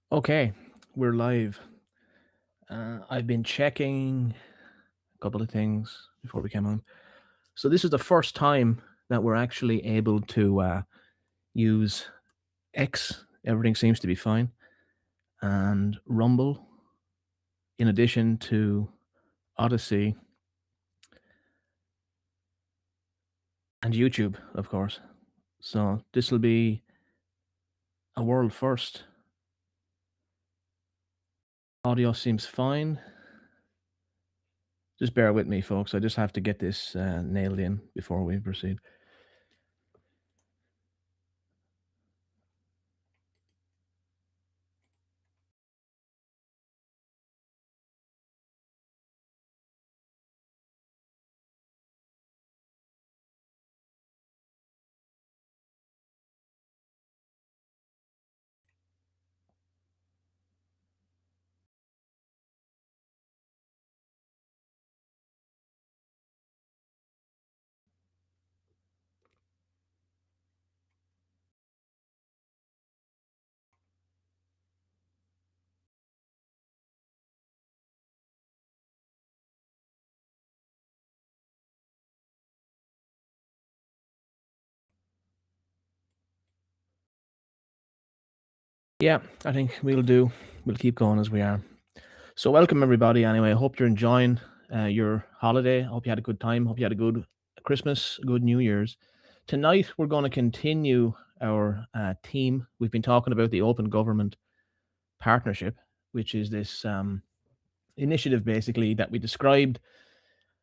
Okay, we're live. I've been checking a couple of things before we came on. So this is the first time that we're actually able to use X. Everything seems to be fine, and Rumble, in addition to Odyssey and YouTube, of course. So this will be a world first. Audio seems fine. Just bear with me, folks. I just have to get this nailed in before we proceed. Yeah, I think we'll do. We'll keep going as we are. So, welcome everybody. Anyway, I hope you're enjoying your holiday. I hope you had a good time. Hope you had a good Christmas, good New Year's. Tonight, we're going to continue our theme. We've been talking about the Open Government Partnership, which is this initiative basically that we described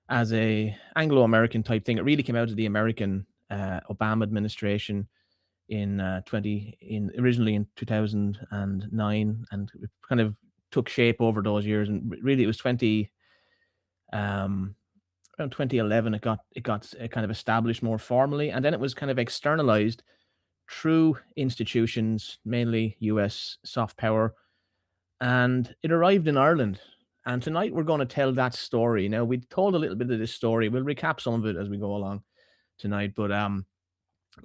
as a Anglo-American type thing. It really came out of the American Obama administration in originally in 2009, and it kind of took shape over those years. And really, it was 20 um, around 2011. It got kind of established more formally, and then it was kind of externalized through institutions, mainly U.S. soft power, and it arrived in Ireland. And tonight we're going to tell that story. Now we told a little bit of this story. We'll recap some of it as we go along tonight, but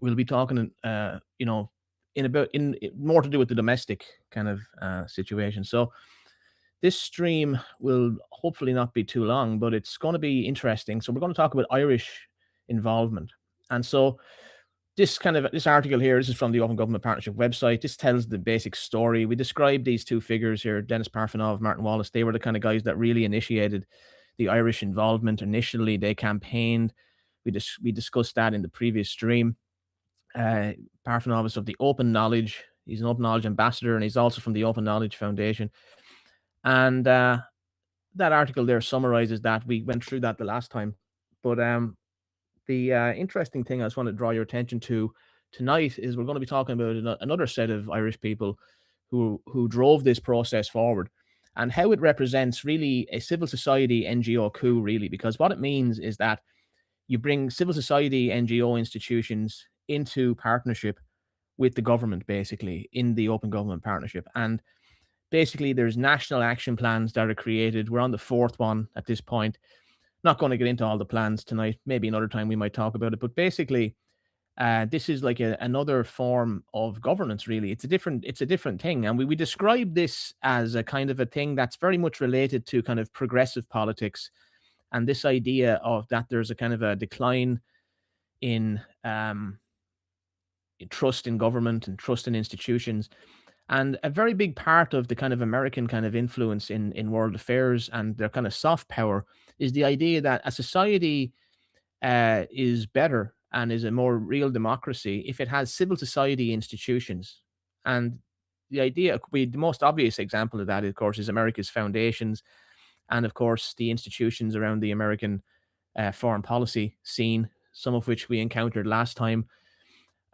we'll be talking, in about more to do with the domestic kind of situation. So this stream will hopefully not be too long, but it's going to be interesting. So we're going to talk about Irish involvement, and so this article here. This is from the Open Government Partnership website. This tells the basic story. We described these two figures here, Dennis Parfanov, Martin Wallace. They were the kind of guys that really initiated the Irish involvement. Initially, they campaigned. We discussed that in the previous stream. Parfanov is of the Open Knowledge. He's an Open Knowledge ambassador, and he's also from the Open Knowledge Foundation. And that article there summarizes that. We went through that the last time. But the interesting thing I just want to draw your attention to tonight is we're going to be talking about another set of Irish people who drove this process forward, and how it represents really a civil society NGO coup, really, because what it means is that you bring civil society NGO institutions into partnership with the government, basically, in the Open Government Partnership. And basically, there's national action plans that are created. We're on the fourth one at this point. Not going to get into all the plans tonight. Maybe another time we might talk about it. But basically, this is like another form of governance. Really, it's a different thing, and we describe this as a kind of a thing that's very much related to kind of progressive politics, and this idea of that there's a kind of a decline in trust in government and trust in institutions. And a very big part of the kind of American kind of influence in world affairs and their kind of soft power is the idea that a society is better and is a more real democracy if it has civil society institutions. And the most obvious example of that, of course, is America's foundations, and of course the institutions around the American foreign policy scene, some of which we encountered last time.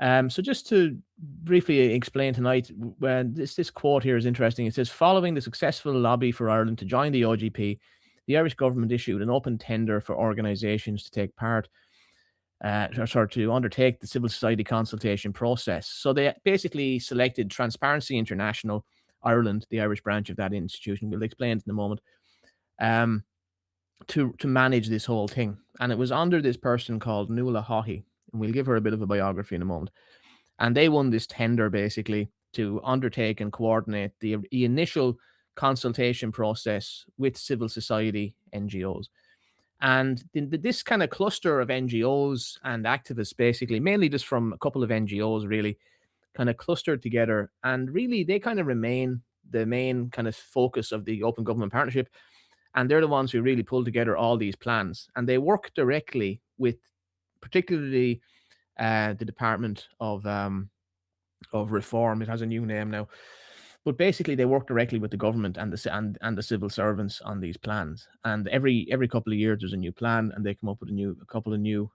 So just to briefly explain tonight, when this quote here is interesting. It says, "Following the successful lobby for Ireland to join the OGP, the Irish government issued an open tender for organisations to take part, to undertake the civil society consultation process." So they basically selected Transparency International Ireland, the Irish branch of that institution. We'll explain it in a moment. Um, to manage this whole thing, and it was under this person called Nuala Haughey, and we'll give her a bit of a biography in a moment. And they won this tender basically to undertake and coordinate the initial consultation process with civil society NGOs. And this kind of cluster of NGOs and activists, basically, mainly just from a couple of NGOs, really kind of clustered together. And really, they kind of remain the main kind of focus of the Open Government Partnership. And they're the ones who really pull together all these plans. And they work directly with, particularly, the Department of Reform. It has a new name now, but basically they work directly with the government and the civil servants on these plans. And every couple of years there's a new plan, and they come up with a couple of new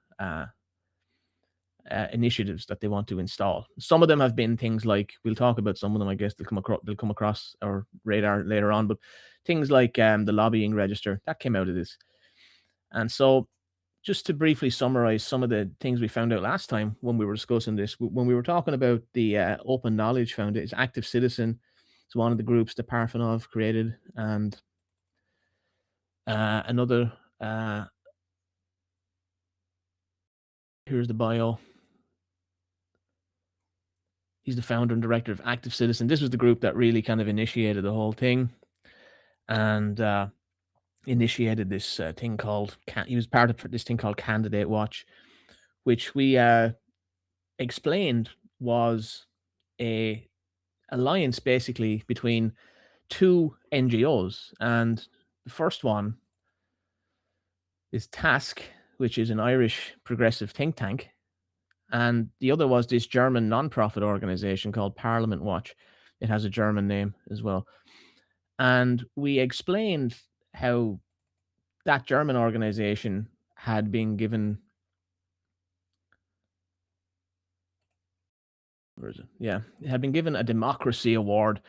initiatives that they want to install. Some of them have been things like, we'll talk about some of them, I guess they'll come across our radar later on, but things like the lobbying register that came out of this. And so, just to briefly summarize some of the things we found out last time when we were discussing this, when we were talking about the Open Knowledge Foundation, Active Citizen, it's one of the groups that Parfanov created, and another, here's the bio. He's the founder and director of Active Citizen. This was the group that really kind of initiated the whole thing, and initiated this thing called, he was part of this thing called Candidate Watch, which we explained was a alliance basically between two NGOs. And the first one is Task, which is an Irish progressive think tank. And the other was this German non-profit organization called Parliament Watch. It has a German name as well. And we explained how that German organization had been given, where is it? Yeah, it had been given a democracy award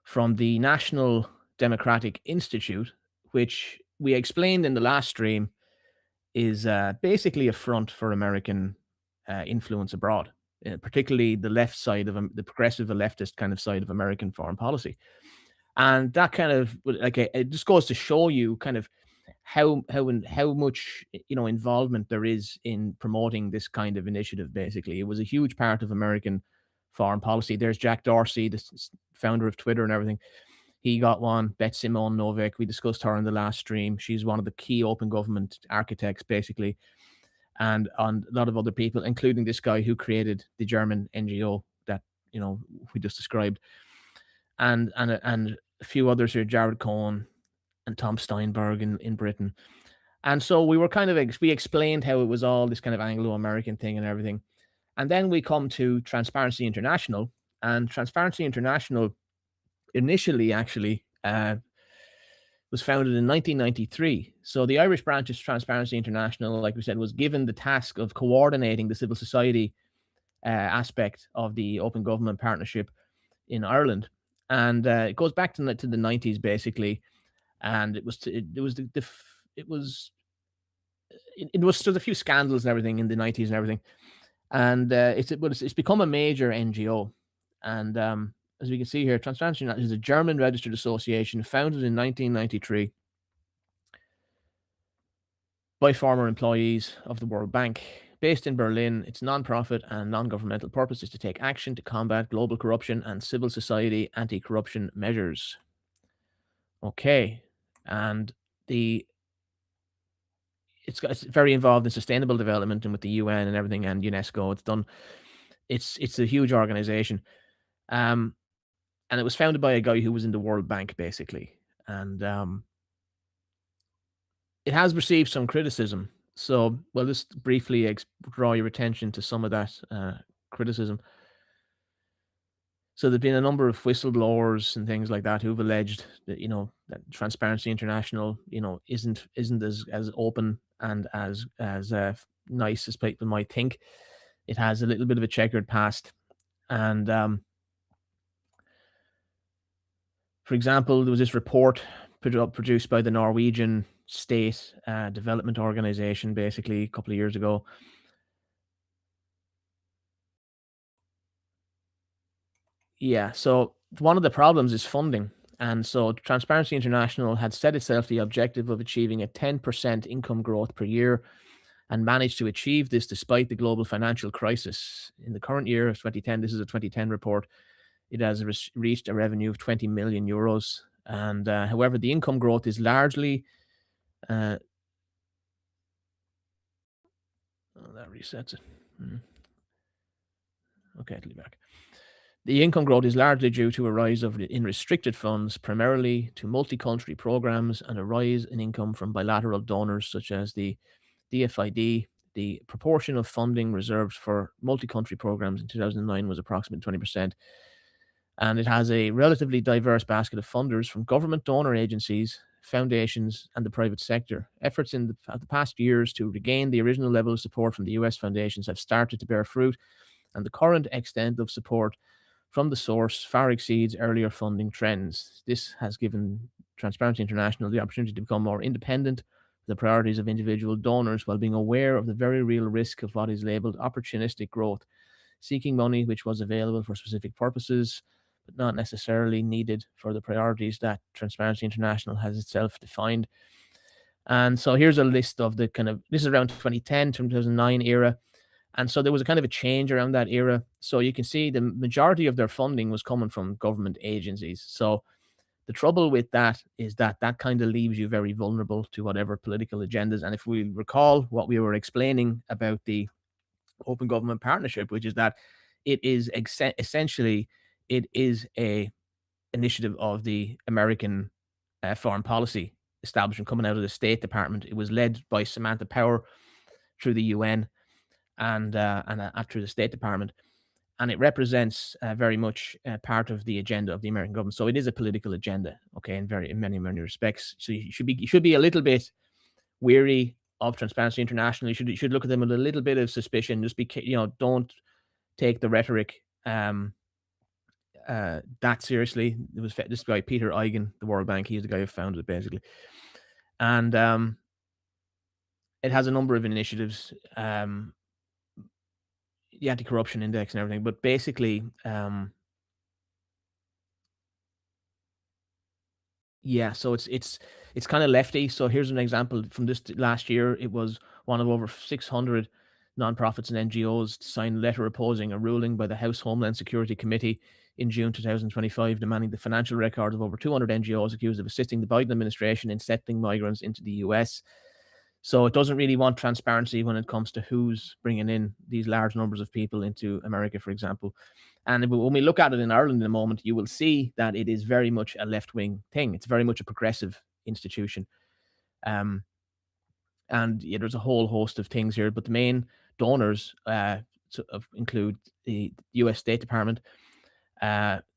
from the National Democratic Institute, which we explained in the last stream is basically a front for American influence abroad, particularly the left side of the progressive, the leftist kind of side of American foreign policy. And that kind of, like, it just goes to show you kind of how much involvement there is in promoting this kind of initiative. Basically, it was a huge part of American foreign policy. There's Jack Dorsey, the founder of Twitter and everything. He got one. Beth Simone Novak, we discussed her in the last stream. She's one of the key open government architects, basically, and a lot of other people, including this guy who created the German NGO that we just described, and a few others here, Jared Cohen and Tom Steinberg in Britain. And so we were we explained how it was all this kind of Anglo-American thing and everything. And then we come to Transparency International, and Transparency International initially actually was founded in 1993. So the Irish branch of Transparency International, like we said, was given the task of coordinating the civil society aspect of the Open Government Partnership in Ireland. And it goes back to the 90s, basically. And it was there's a few scandals and everything in the 90s and everything. And it's become a major NGO. And as we can see here, Transparency International is a German registered association founded in 1993 by former employees of the World Bank. Based in Berlin, its non-profit and non-governmental purpose is to take action to combat global corruption and civil society anti-corruption measures. Okay, and it's very involved in sustainable development and with the UN and everything, and UNESCO. It's a huge organization, and it was founded by a guy who was in the World Bank, basically, and it has received some criticism. So we'll just briefly draw your attention to some of that criticism. So there've been a number of whistleblowers and things like that who've alleged that that Transparency International isn't as open and as nice as people might think. It has a little bit of a checkered past, and for example, there was this report produced by the Norwegian State Development Organization, basically a couple of years ago. Yeah, so one of the problems is funding. And so Transparency International had set itself the objective of achieving a 10% income growth per year, and managed to achieve this despite the global financial crisis. In the current year of 2010, this is a 2010 report, it has reached a revenue of 20 million euros. And however, the income growth is largely that resets it. Okay, it'll be back. The income growth is largely due to a rise in restricted funds, primarily to multi-country programs, and a rise in income from bilateral donors such as the DFID. The proportion of funding reserved for multi-country programs in 2009 was approximately 20%. And it has a relatively diverse basket of funders from government donor agencies, foundations, and the private sector. Efforts in the past years to regain the original level of support from the US foundations have started to bear fruit, and the current extent of support from the source far exceeds earlier funding trends. This has given Transparency International the opportunity to become more independent of the priorities of individual donors while being aware of the very real risk of what is labeled opportunistic growth, seeking money which was available for specific purposes but not necessarily needed for the priorities that Transparency International has itself defined. And so here's a list of the this is around 2010, 2009 era. And so there was a kind of a change around that era. So you can see the majority of their funding was coming from government agencies. So the trouble with that is that kind of leaves you very vulnerable to whatever political agendas. And if we recall what we were explaining about the Open Government Partnership, which is that it is essentially it is a initiative of the American foreign policy establishment coming out of the State Department. It was led by Samantha Power through the UN and through the State Department, and it represents very much part of the agenda of the American government. So it is a political agenda, okay, in many respects. So you should be a little bit weary of Transparency International. You should look at them with a little bit of suspicion. Just be, don't take the rhetoric that seriously. It was this guy Peter Eigen, the World Bank. He's the guy who founded it, basically, and it has a number of initiatives. The anti-corruption index and everything, but basically, so it's kind of lefty. So here's an example from this last year. It was one of over 600 nonprofits and NGOs to sign a letter opposing a ruling by the House Homeland Security Committee in June 2025, demanding the financial records of over 200 NGOs accused of assisting the Biden administration in settling migrants into the US. So it doesn't really want transparency when it comes to who's bringing in these large numbers of people into America, for example. And when we look at it in Ireland in a moment, you will see that it is very much a left-wing thing. It's very much a progressive institution. And there's a whole host of things here, but the main donors include the US State Department,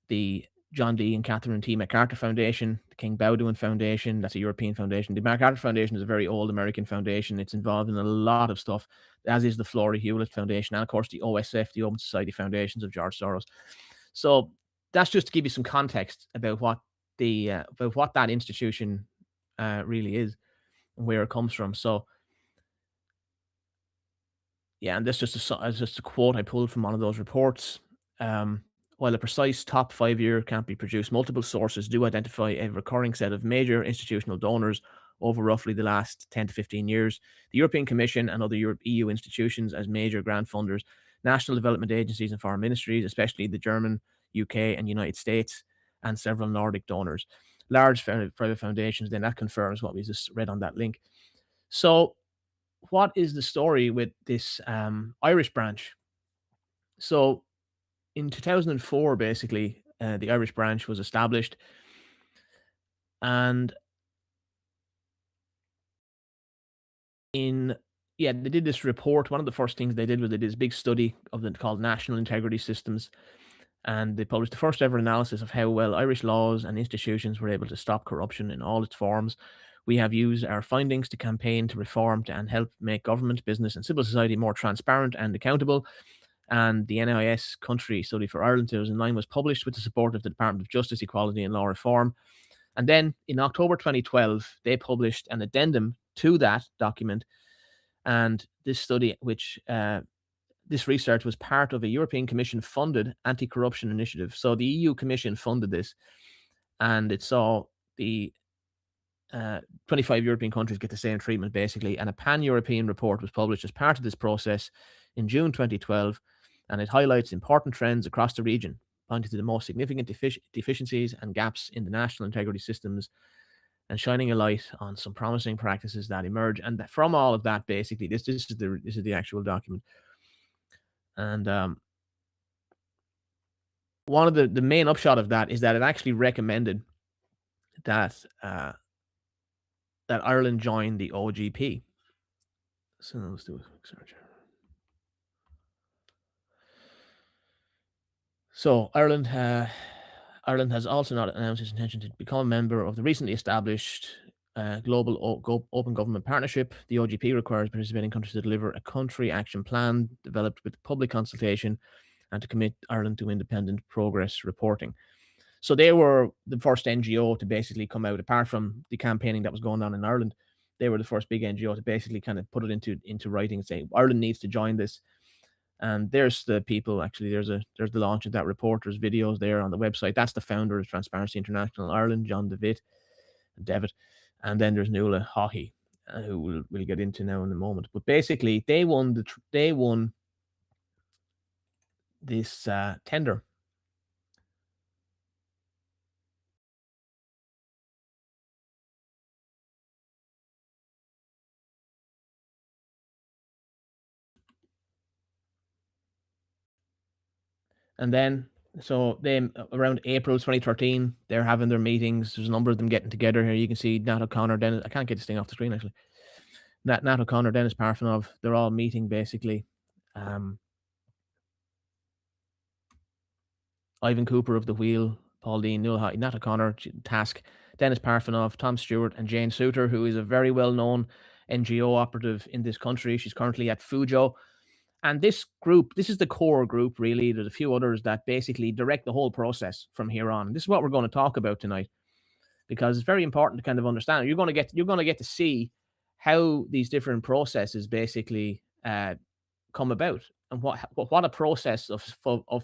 the John D. and Catherine T. MacArthur Foundation, the King Bowdoin Foundation, that's a European foundation. The MacArthur Foundation is a very old American foundation. It's involved in a lot of stuff, as is the Flora Hewlett Foundation, and of course the OSF, the Open Society Foundations of George Soros. So that's just to give you some context about what that institution really is and where it comes from. So yeah, and this just a quote I pulled from one of those reports. While a precise top 5 year can't be produced, multiple sources do identify a recurring set of major institutional donors over roughly the last 10 to 15 years. The European Commission and other EU institutions as major grant funders, national development agencies and foreign ministries, especially the German, UK, and United States, and several Nordic donors. Large private foundations, then that confirms what we just read on that link. So, what is the story with this Irish branch? So, in 2004, basically, the Irish branch was established, and they did this report. One of the first things they did was they did this big study called National Integrity Systems, and they published the first ever analysis of how well Irish laws and institutions were able to stop corruption in all its forms. We have used our findings to campaign to reform and help make government, business, and civil society more transparent and accountable. And the NIS Country Study for Ireland 2009 was published with the support of the Department of Justice, Equality and Law Reform. And then in October 2012, they published an addendum to that document. And this study, this research was part of a European Commission funded anti-corruption initiative. So the EU Commission funded this, and it saw the 25 European countries get the same treatment, basically. And a pan-European report was published as part of this process in June 2012. And it highlights important trends across the region. pointing to the most significant deficiencies and gaps in the national integrity systems, and shining a light on some promising practices that emerge. And from all of that, basically, this is the actual document. And one of the main upshot of that is that it actually recommended that that Ireland join the OGP. So let's do a quick search. So Ireland has also not announced its intention to become a member of the recently established Global Open Government Partnership. The OGP requires participating countries to deliver a country action plan developed with public consultation and to commit Ireland to independent progress reporting. So they were the first NGO to basically come out, apart from the campaigning that was going on in Ireland. They were the first big NGO to basically kind of put it into writing and say Ireland needs to join this. And there's the people, actually, there's the launch of that report. There's videos there on the website. That's the founder of Transparency International Ireland, John Devitt. And then there's Nuala Haughey, who we'll get into now in a moment. But basically, they won this tender. And then, so they, around April 2013, they're having their meetings. There's a number of them getting together here. You can see Nat O'Connor, Dennis. I can't get this thing off the screen, actually. Nat O'Connor, Dennis Parfanov, they're all meeting, basically. Ivan Cooper of The Wheel, Paul Dean, Nuala Haughey, Nat O'Connor, Task, Dennis Parfanov, Tom Stewart, and Jane Souter, who is a very well-known NGO operative in this country. She's currently at Fujo. And this group, this is the core group, really. There's a few others that basically direct the whole process from here on. This is what we're going to talk about tonight, because it's very important to kind of understand. You're going to get to see how these different processes basically come about, and what a process of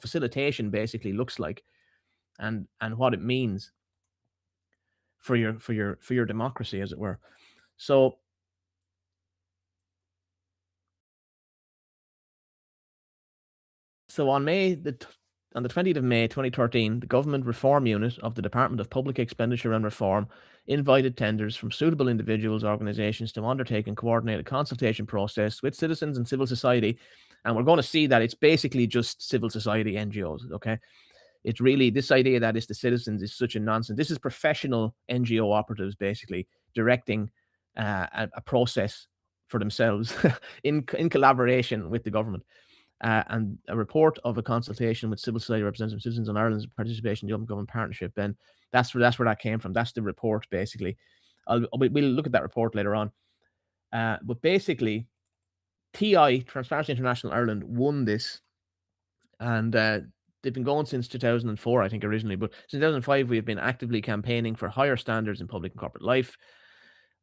facilitation basically looks like, and what it means for your democracy, as it were. So on the 20th of May 2013, the Government Reform Unit of the Department of Public Expenditure and Reform invited tenders from suitable individuals, organizations to undertake and coordinate a consultation process with citizens and civil society. And we're going to see that it's basically just civil society NGOs, okay? It's really this idea that it's the citizens is such a nonsense. This is professional NGO operatives basically directing a process for themselves in collaboration with the government. And a report of a consultation with civil society representatives, citizens on Ireland's participation in the Open Government Partnership. And that's where that came from. That's the report, basically. We'll look at that report later on. But basically, TI, Transparency International Ireland, won this. And they've been going since 2004, I think, originally. But since 2005, we have been actively campaigning for higher standards in public and corporate life.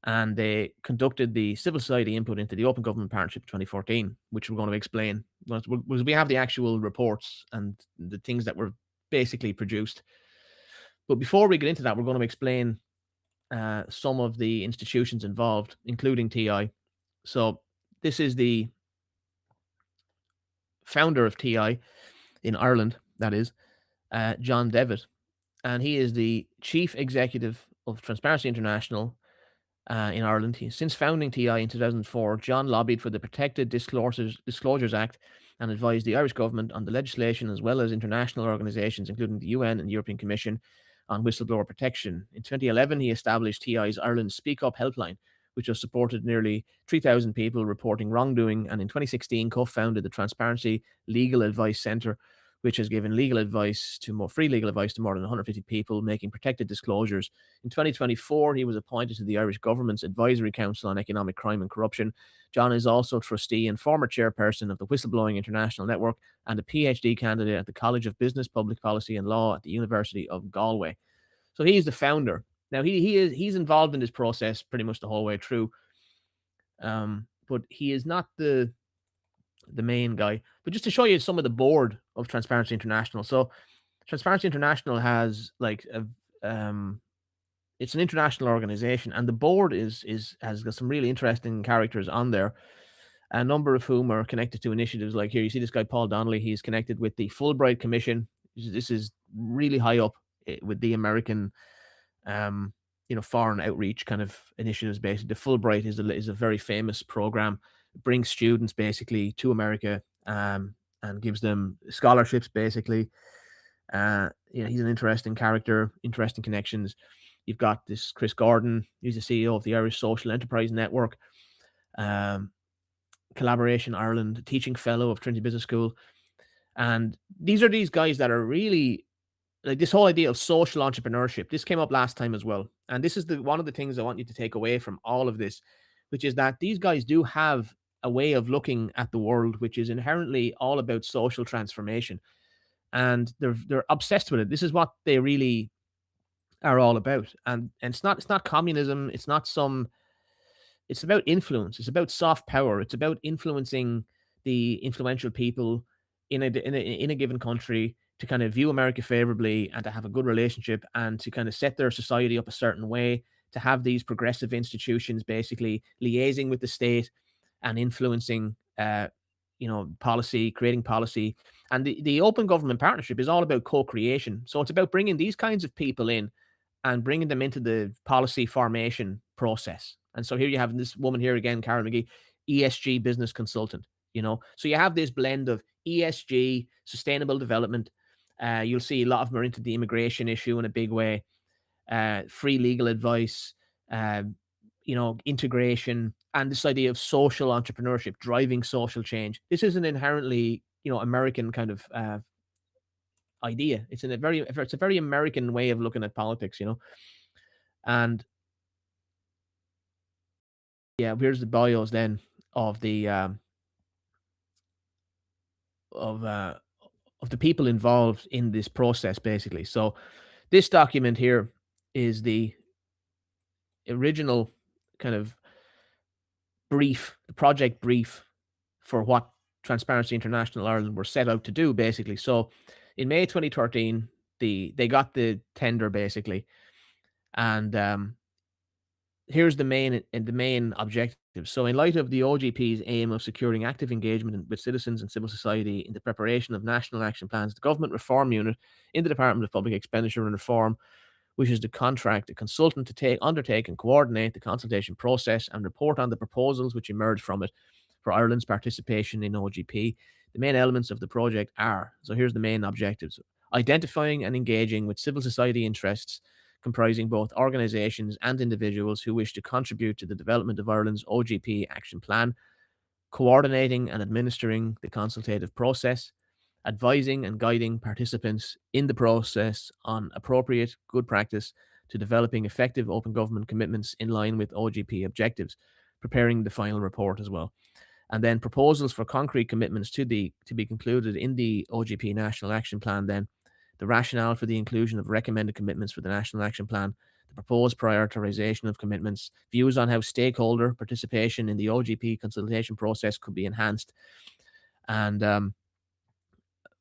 And they conducted the civil society input into the Open Government Partnership 2014, which we're going to explain. We have the actual reports and the things that were basically produced. But before we get into that, we're going to explain some of the institutions involved, including TI. So this is the founder of TI in Ireland, that is, John Devitt. And he is the chief executive of Transparency International in Ireland. Since founding TI in 2004, John lobbied for the Protected Disclosures Act and advised the Irish government on the legislation, as well as international organisations, including the UN and the European Commission, on whistleblower protection. In 2011, he established TI's Ireland Speak Up helpline, which has supported nearly 3,000 people reporting wrongdoing, and in 2016 co-founded the Transparency Legal Advice Centre, which has given free legal advice to more than 150 people, making protected disclosures. In 2024, he was appointed to the Irish Government's Advisory Council on Economic Crime and Corruption. John is also trustee and former chairperson of the Whistleblowing International Network and a PhD candidate at the College of Business, Public Policy and Law at the University of Galway. So he is the founder. Now, he's involved in this process pretty much the whole way through, but he is not the main guy. But just to show you some of the board of Transparency International. So Transparency International has it's an international organization, and the board has got some really interesting characters on there, a number of whom are connected to initiatives like here. You see this guy, Paul Donnelly. He's connected with the Fulbright Commission. This is really high up with the American, foreign outreach kind of initiatives. Basically, the Fulbright is a very famous program. It brings students basically to America, and gives them scholarships. Basically, he's an interesting character, interesting connections. You've got this Chris Gordon. He's the CEO of the Irish Social Enterprise Network. Collaboration Ireland, teaching fellow of Trinity Business School. And these are these guys that are really like this whole idea of social entrepreneurship. This came up last time as well. And this is one of the things I want you to take away from all of this, which is that these guys do have a way of looking at the world, which is inherently all about social transformation. And they're obsessed with it. This is what they really are all about. And it's not communism. It's about influence. It's about soft power. It's about influencing the influential people in a given country to kind of view America favorably and to have a good relationship and to kind of set their society up a certain way, to have these progressive institutions basically liaising with the state and influencing policy, creating policy. And the open government partnership is all about co-creation. So it's about bringing these kinds of people in and bringing them into the policy formation process. And so here you have this woman here again, Karen McGee, ESG business consultant. So you have this blend of ESG, sustainable development. You'll see a lot of them are into the immigration issue in a big way, free legal advice, integration, and this idea of social entrepreneurship, driving social change. This is an inherently, American kind of idea. It's a very American way of looking at politics, And yeah, here's the bios then of the of the people involved in this process, basically. So this document here is the original kind of brief, the project brief for what Transparency International Ireland were set out to do, basically. So in May 2013, they got the tender, basically, and here's the main objective. So, in light of the OGP's aim of securing active engagement with citizens and civil society in the preparation of national action plans, the Government Reform Unit in the Department of Public Expenditure and Reform wishes to contract a consultant to undertake and coordinate the consultation process and report on the proposals which emerge from it for Ireland's participation in OGP. The main elements of the project are, so here's the main objectives: identifying and engaging with civil society interests comprising both organisations and individuals who wish to contribute to the development of Ireland's OGP action plan, coordinating and administering the consultative process, advising and guiding participants in the process on appropriate good practice to developing effective open government commitments in line with OGP objectives, preparing the final report as well. And then proposals for concrete commitments to be concluded in the OGP National Action Plan, then the rationale for the inclusion of recommended commitments for the National Action Plan, the proposed prioritization of commitments, views on how stakeholder participation in the OGP consultation process could be enhanced, and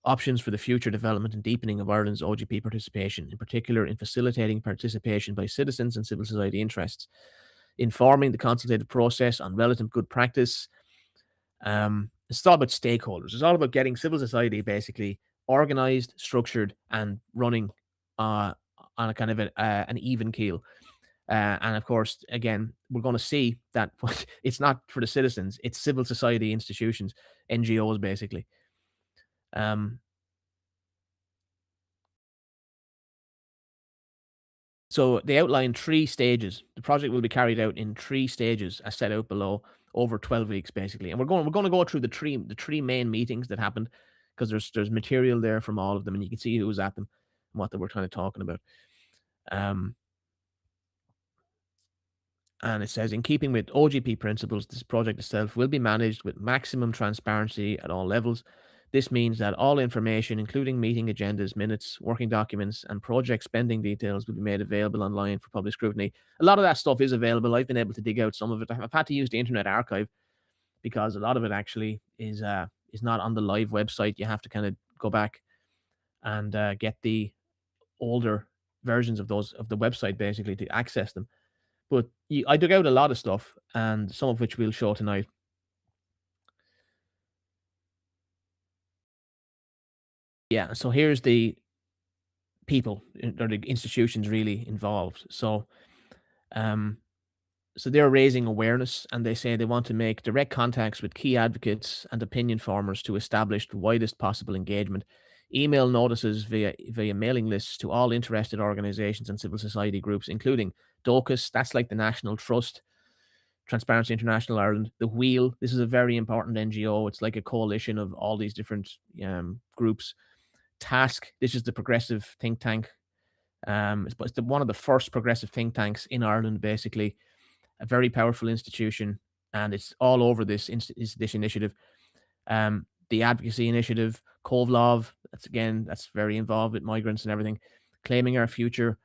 options for the future development and deepening of Ireland's OGP participation, in particular in facilitating participation by citizens and civil society interests, informing the consultative process on relative good practice. It's all about stakeholders. It's all about getting civil society basically organized, structured, and running on a kind of an even keel. And of course, again, we're going to see that it's not for the citizens; it's civil society institutions, NGOs, basically. So they outline 3 stages. The project will be carried out in 3 stages, as set out below, over 12 weeks, basically. And we're going to go through the three main meetings that happened, because there's material there from all of them, and you can see who was at them and what they were kind of talking about. And it says, in keeping with OGP principles, this project itself will be managed with maximum transparency at all levels. This means that all information, including meeting agendas, minutes, working documents, and project spending details, will be made available online for public scrutiny. A lot of that stuff is available. I've been able to dig out some of it. I've had to use the Internet Archive because a lot of it actually is not on the live website. You have to kind of go back and get the older versions of the website, basically, to access them. But I dug out a lot of stuff, and some of which we'll show tonight. yeah, so here's the people or the institutions really involved. Um, so they're raising awareness, and they say they want to make direct contacts with key advocates and opinion formers to establish the widest possible engagement. Email notices via mailing lists to all interested organizations and civil society groups, including DOCUS, that's like the National Trust, Transparency International Ireland, the Wheel. This is a very important NGO. It's like a coalition of all these different groups. Task. This is the progressive think tank. It's one of the first progressive think tanks in Ireland, basically a very powerful institution, and it's all over this initiative. The Advocacy Initiative, Kovlov, that's very involved with migrants and everything. Claiming Our Future,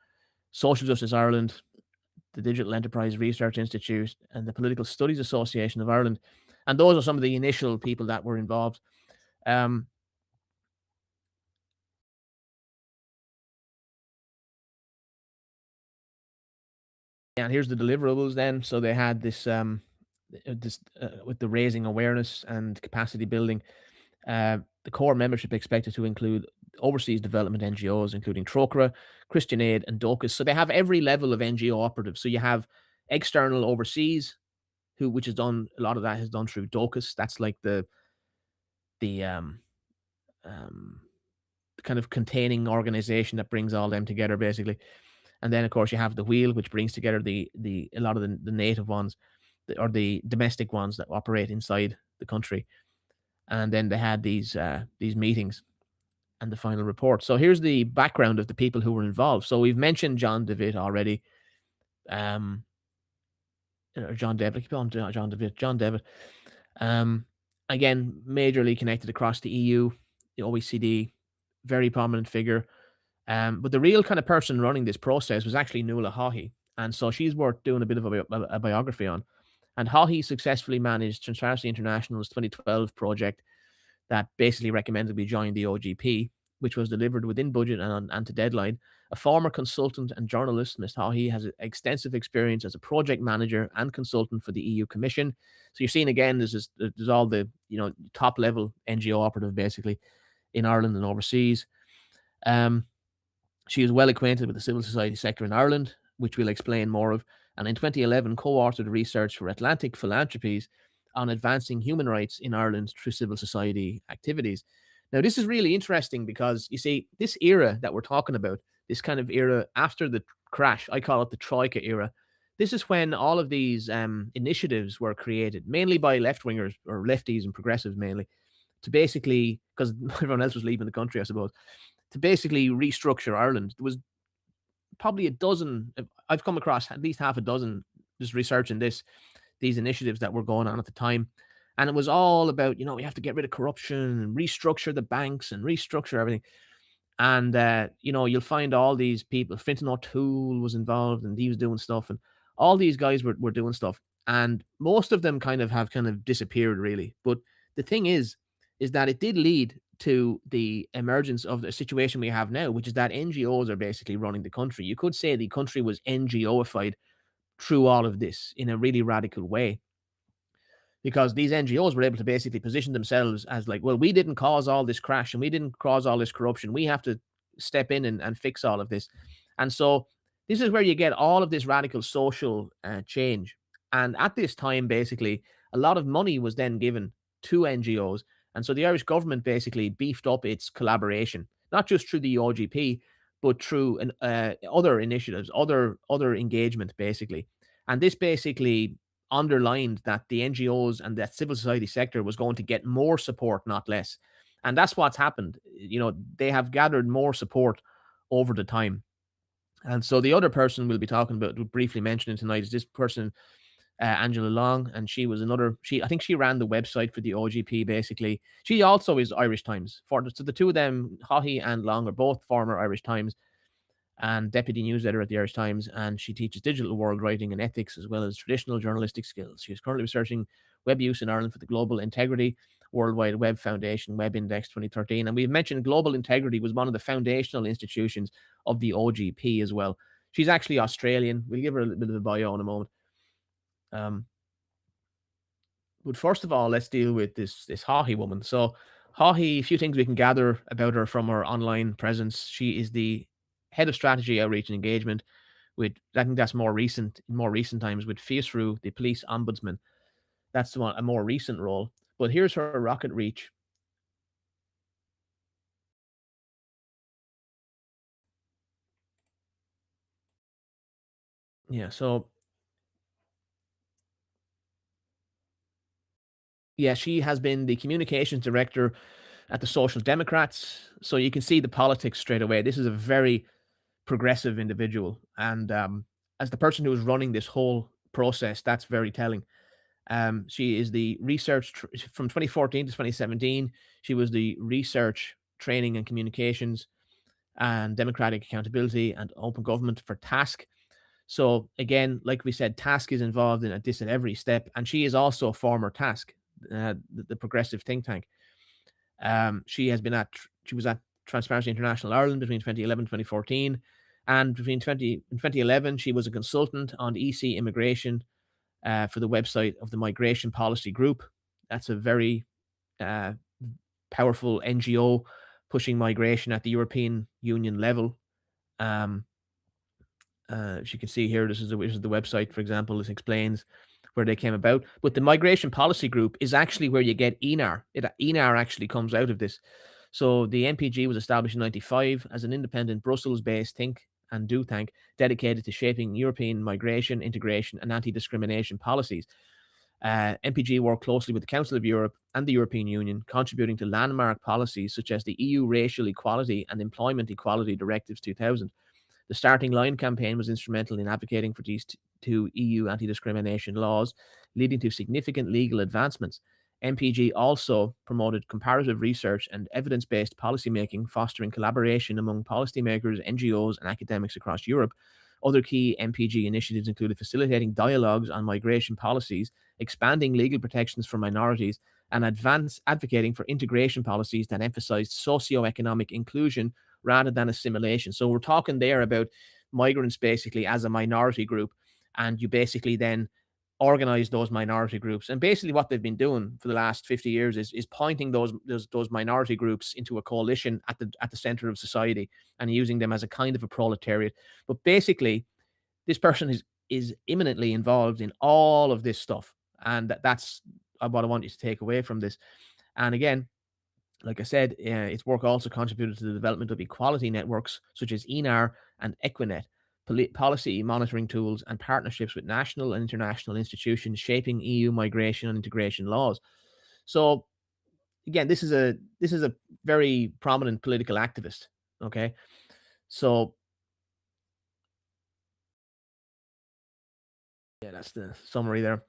Social Justice Ireland, the Digital Enterprise Research Institute, and the Political Studies Association of Ireland. And those are some of the initial people that were involved. Um, and here's the deliverables then. So they had this with the raising awareness and capacity building. The core membership expected to include overseas development NGOs, including Trocra, Christian Aid, and DOCUS. So they have every level of NGO operative. So you have external overseas, which is done. A lot of that is done through DOCUS. That's like the um, kind of containing organization that brings all them together, basically. And then, of course, you have the Wheel, which brings together the a lot of the native ones, or the domestic ones that operate inside the country. And then they had these meetings and the final report. So here's the background of the people who were involved. So we've mentioned John DeWitt already. Um, or John Devitt. I keep on John DeWitt. John Devitt. Um, Again, majorly connected across the EU, the OECD, very prominent figure. But the real kind of person running this process was actually Nuala Haughey. And so she's worth doing a bit of a biography on. And Haughey successfully managed Transparency International's 2012 project that basically recommended we join the OGP, which was delivered within budget and to deadline. A former consultant and journalist, Ms. Haughey has extensive experience as a project manager and consultant for the EU Commission. So you're seeing again, there's all the top level NGO operative basically in Ireland and overseas. Um, she is well acquainted with the civil society sector in Ireland, which we'll explain more of, and in 2011 co-authored research for Atlantic Philanthropies on advancing human rights in Ireland through civil society activities. Now, this is really interesting because you see, this era that we're talking about, this kind of era after the crash, I call it the Troika era. This is when all of these initiatives were created, mainly by left wingers or lefties and progressives, mainly to basically, because everyone else was leaving the country, I suppose, to basically restructure Ireland. There was probably a dozen. I've come across at least half a dozen just researching these initiatives that were going on at the time. And it was all about, we have to get rid of corruption and restructure the banks and restructure everything. And, you'll find all these people. Fintan O'Toole was involved and he was doing stuff. And all these guys were doing stuff. And most of them have disappeared, really. But the thing is that it did lead to the emergence of the situation we have now, which is that NGOs are basically running the country. You could say the country was NGOified through all of this in a really radical way, because these NGOs were able to basically position themselves as like, well, we didn't cause all this crash and we didn't cause all this corruption. We have to step in and fix all of this. And so this is where you get all of this radical social change. And at this time, basically, a lot of money was then given to NGOs. And so the Irish government basically beefed up its collaboration, not just through the OGP, but through other initiatives, other engagement, basically. And this basically underlined that the NGOs and that civil society sector was going to get more support, not less. And that's what's happened. They have gathered more support over the time. And so the other person we'll be talking about, briefly mentioning tonight, is this person, Angela Long, and she was I think she ran the website for the OGP, basically. She also is Irish Times. So the two of them, Haughey and Long, are both former Irish Times and deputy news editor at the Irish Times, and she teaches digital world writing and ethics as well as traditional journalistic skills. She is currently researching web use in Ireland for the Global Integrity World Wide Web Foundation Web Index 2013. And we've mentioned Global Integrity was one of the foundational institutions of the OGP as well. She's actually Australian. We'll give her a little bit of a bio in a moment. But first of all, let's deal with this Haughey woman. So Haughey, a few things we can gather about her from her online presence. She is the head of strategy, outreach, and engagement with, I think that's more recent, in more recent times, with FISRU, the police ombudsman. That's the one, a more recent role. But here's her rocket reach. Yeah, so yeah, she has been the communications director at the Social Democrats. So you can see the politics straight away. This is a very progressive individual. And as the person who is running this whole process, that's very telling. She is the from 2014 to 2017. She was the research, training, and communications and democratic accountability and open government for Task. So again, like we said, Task is involved in this at every step, and she is also a former Task, the progressive think tank. She was at Transparency International Ireland between 2011 and 2014, and between 2011 she was a consultant on EC immigration for the website of the Migration Policy Group. That's a very uh, powerful NGO pushing migration at the European Union level. Um, as you can see here, this is the website, for example. This explains where they came about. But the Migration Policy Group is actually where you get ENAR. ENAR actually comes out of this. So the MPG was established in 95 as an independent Brussels-based think and do tank dedicated to shaping European migration, integration, and anti-discrimination policies. MPG worked closely with the Council of Europe and the European Union, contributing to landmark policies such as the EU Racial Equality and Employment Equality Directives 2000. The Starting Line campaign was instrumental in advocating for these two EU anti discrimination laws, leading to significant legal advancements. MPG also promoted comparative research and evidence based policymaking, fostering collaboration among policymakers, NGOs, and academics across Europe. Other key MPG initiatives included facilitating dialogues on migration policies, expanding legal protections for minorities, and advocating for integration policies that emphasized socioeconomic inclusion rather than assimilation. So we're talking there about migrants basically as a minority group, and you basically then organize those minority groups. And basically what they've been doing for the last 50 years is pointing those minority groups into a coalition at the center of society and using them as a kind of a proletariat. But basically, this person is imminently involved in all of this stuff. And that's what I want you to take away from this. And again, like I said, its work also contributed to the development of equality networks such as ENAR and Equinet, policy monitoring tools, and partnerships with national and international institutions shaping EU migration and integration laws. So again, this is a very prominent political activist. Okay, so yeah, that's the summary there.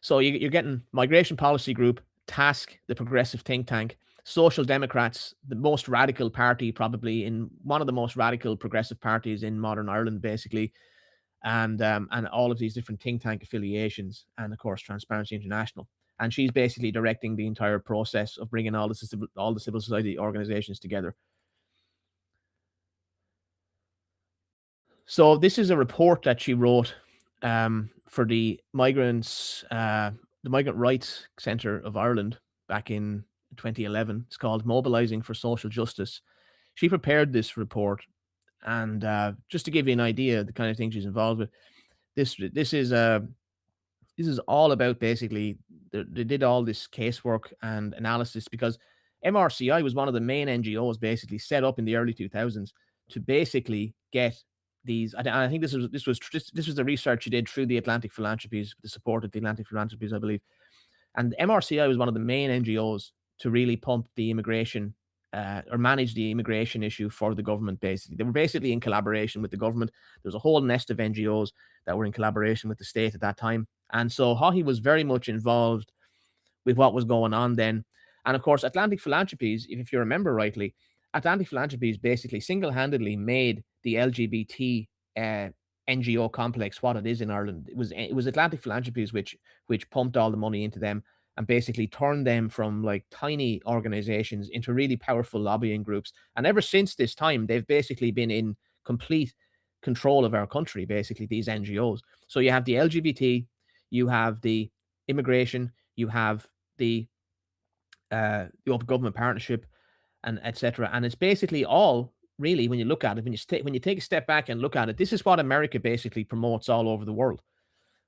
So you're getting Migration Policy Group, Task, the progressive think tank, Social Democrats, the most radical party, probably in one of the most radical progressive parties in modern Ireland, basically, and all of these different think tank affiliations, and of course Transparency International. And she's basically directing the entire process of bringing all the civil society organizations together. So this is a report that she wrote for the Migrant Rights Centre of Ireland back in 2011. It's called "Mobilizing for Social Justice." She prepared this report, and just to give you an idea of the kind of thing she's involved with, this is this is all about basically they did all this casework and analysis because MRCI was one of the main NGOs basically set up in the early 2000s to basically get these. I think this was the research you did through the Atlantic Philanthropies, the support of the Atlantic Philanthropies, I believe. And MRCI was one of the main NGOs to really pump the immigration or manage the immigration issue for the government. Basically, they were basically in collaboration with the government. There was a whole nest of NGOs that were in collaboration with the state at that time, and so Haughey was very much involved with what was going on then. And of course, Atlantic Philanthropies, if you remember rightly, Atlantic Philanthropies basically single-handedly made the LGBT NGO complex what it is in Ireland. It was Atlantic Philanthropies which pumped all the money into them and basically turned them from like tiny organizations into really powerful lobbying groups. And ever since this time, they've basically been in complete control of our country, basically, these NGOs. So you have the LGBT, you have the immigration, you have the the open government partnership, and etc. And it's basically all really, when you look at it, when you take a step back and look at it, this is what America basically promotes all over the world.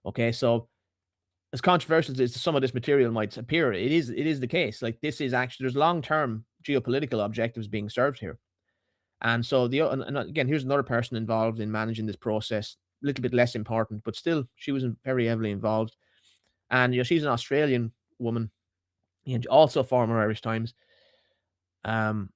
Okay, so as controversial as some of this material might appear, it is the case. Like, this is actually, there's long term geopolitical objectives being served here. And so and again, here's another person involved in managing this process, a little bit less important, but still, she was very heavily involved. And she's an Australian woman, and also former Irish Times. Um,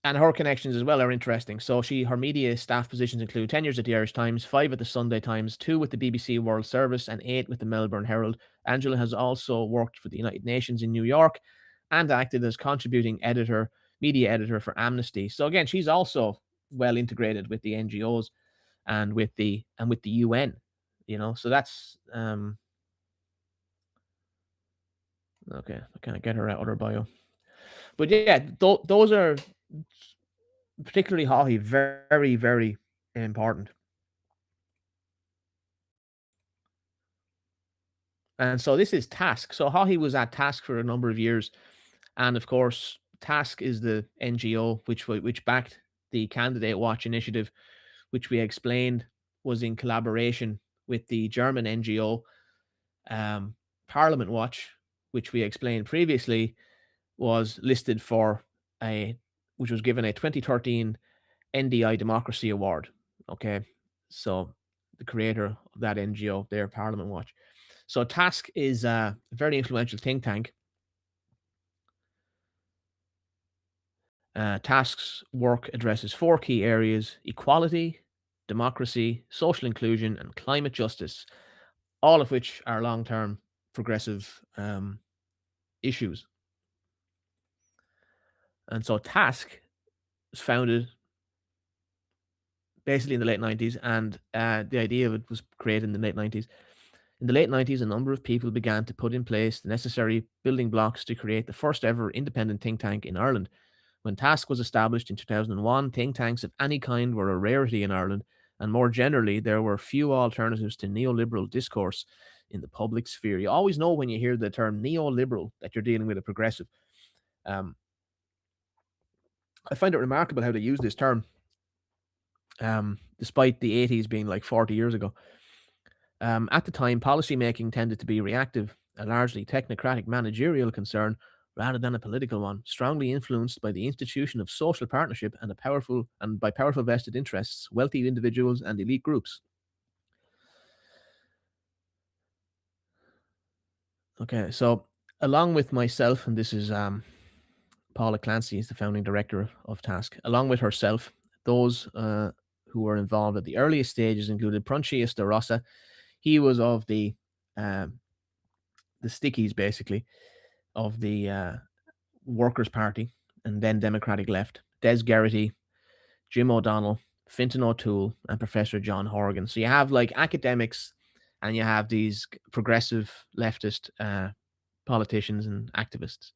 and her connections as well are interesting. So her media staff positions include 10 years at the Irish Times, 5 at the Sunday Times, 2 with the BBC World Service, and 8 with the Melbourne Herald. Angela has also worked for the United Nations in New York and acted as contributing editor, media editor for Amnesty. So again, she's also well integrated with the NGOs and with the UN. So that's okay. I can't get her other bio, but yeah, those are, particularly Haughey, very, very important. And so this is Task. So Haughey was at Task for a number of years, and of course, Task is the NGO which backed the Candidate Watch initiative, which we explained was in collaboration with the German NGO, Parliament Watch, which we explained previously was listed for which was given a 2013 NDI Democracy Award. Okay, so the creator of that NGO, their Parliament Watch. So Task is a very influential think tank. Task's work addresses 4 key areas: equality, democracy, social inclusion, and climate justice, all of which are long term progressive issues. And so Task was founded basically in the late 90s, and the idea of it was created in the late 90s. In the late 90s, a number of people began to put in place the necessary building blocks to create the first ever independent think tank in Ireland. When Task was established in 2001, think tanks of any kind were a rarity in Ireland, and more generally, there were few alternatives to neoliberal discourse in the public sphere. You always know when you hear the term neoliberal that you're dealing with a progressive. Um, I find it remarkable how they use this term, despite the 80s being like 40 years ago. At the time, policymaking tended to be reactive, a largely technocratic managerial concern rather than a political one, strongly influenced by the institution of social partnership and by powerful vested interests, wealthy individuals, and elite groups. Okay, so along with myself, and this is Paula Clancy, is the founding director of Task. Along with herself, those who were involved at the earliest stages included Proncius de Rossa. He was of um, the stickies, basically, of the Workers' Party and then Democratic Left. Des Gerety, Jim O'Donnell, Fintan O'Toole, and Professor John Horgan. So you have like academics, and you have these progressive leftist politicians and activists.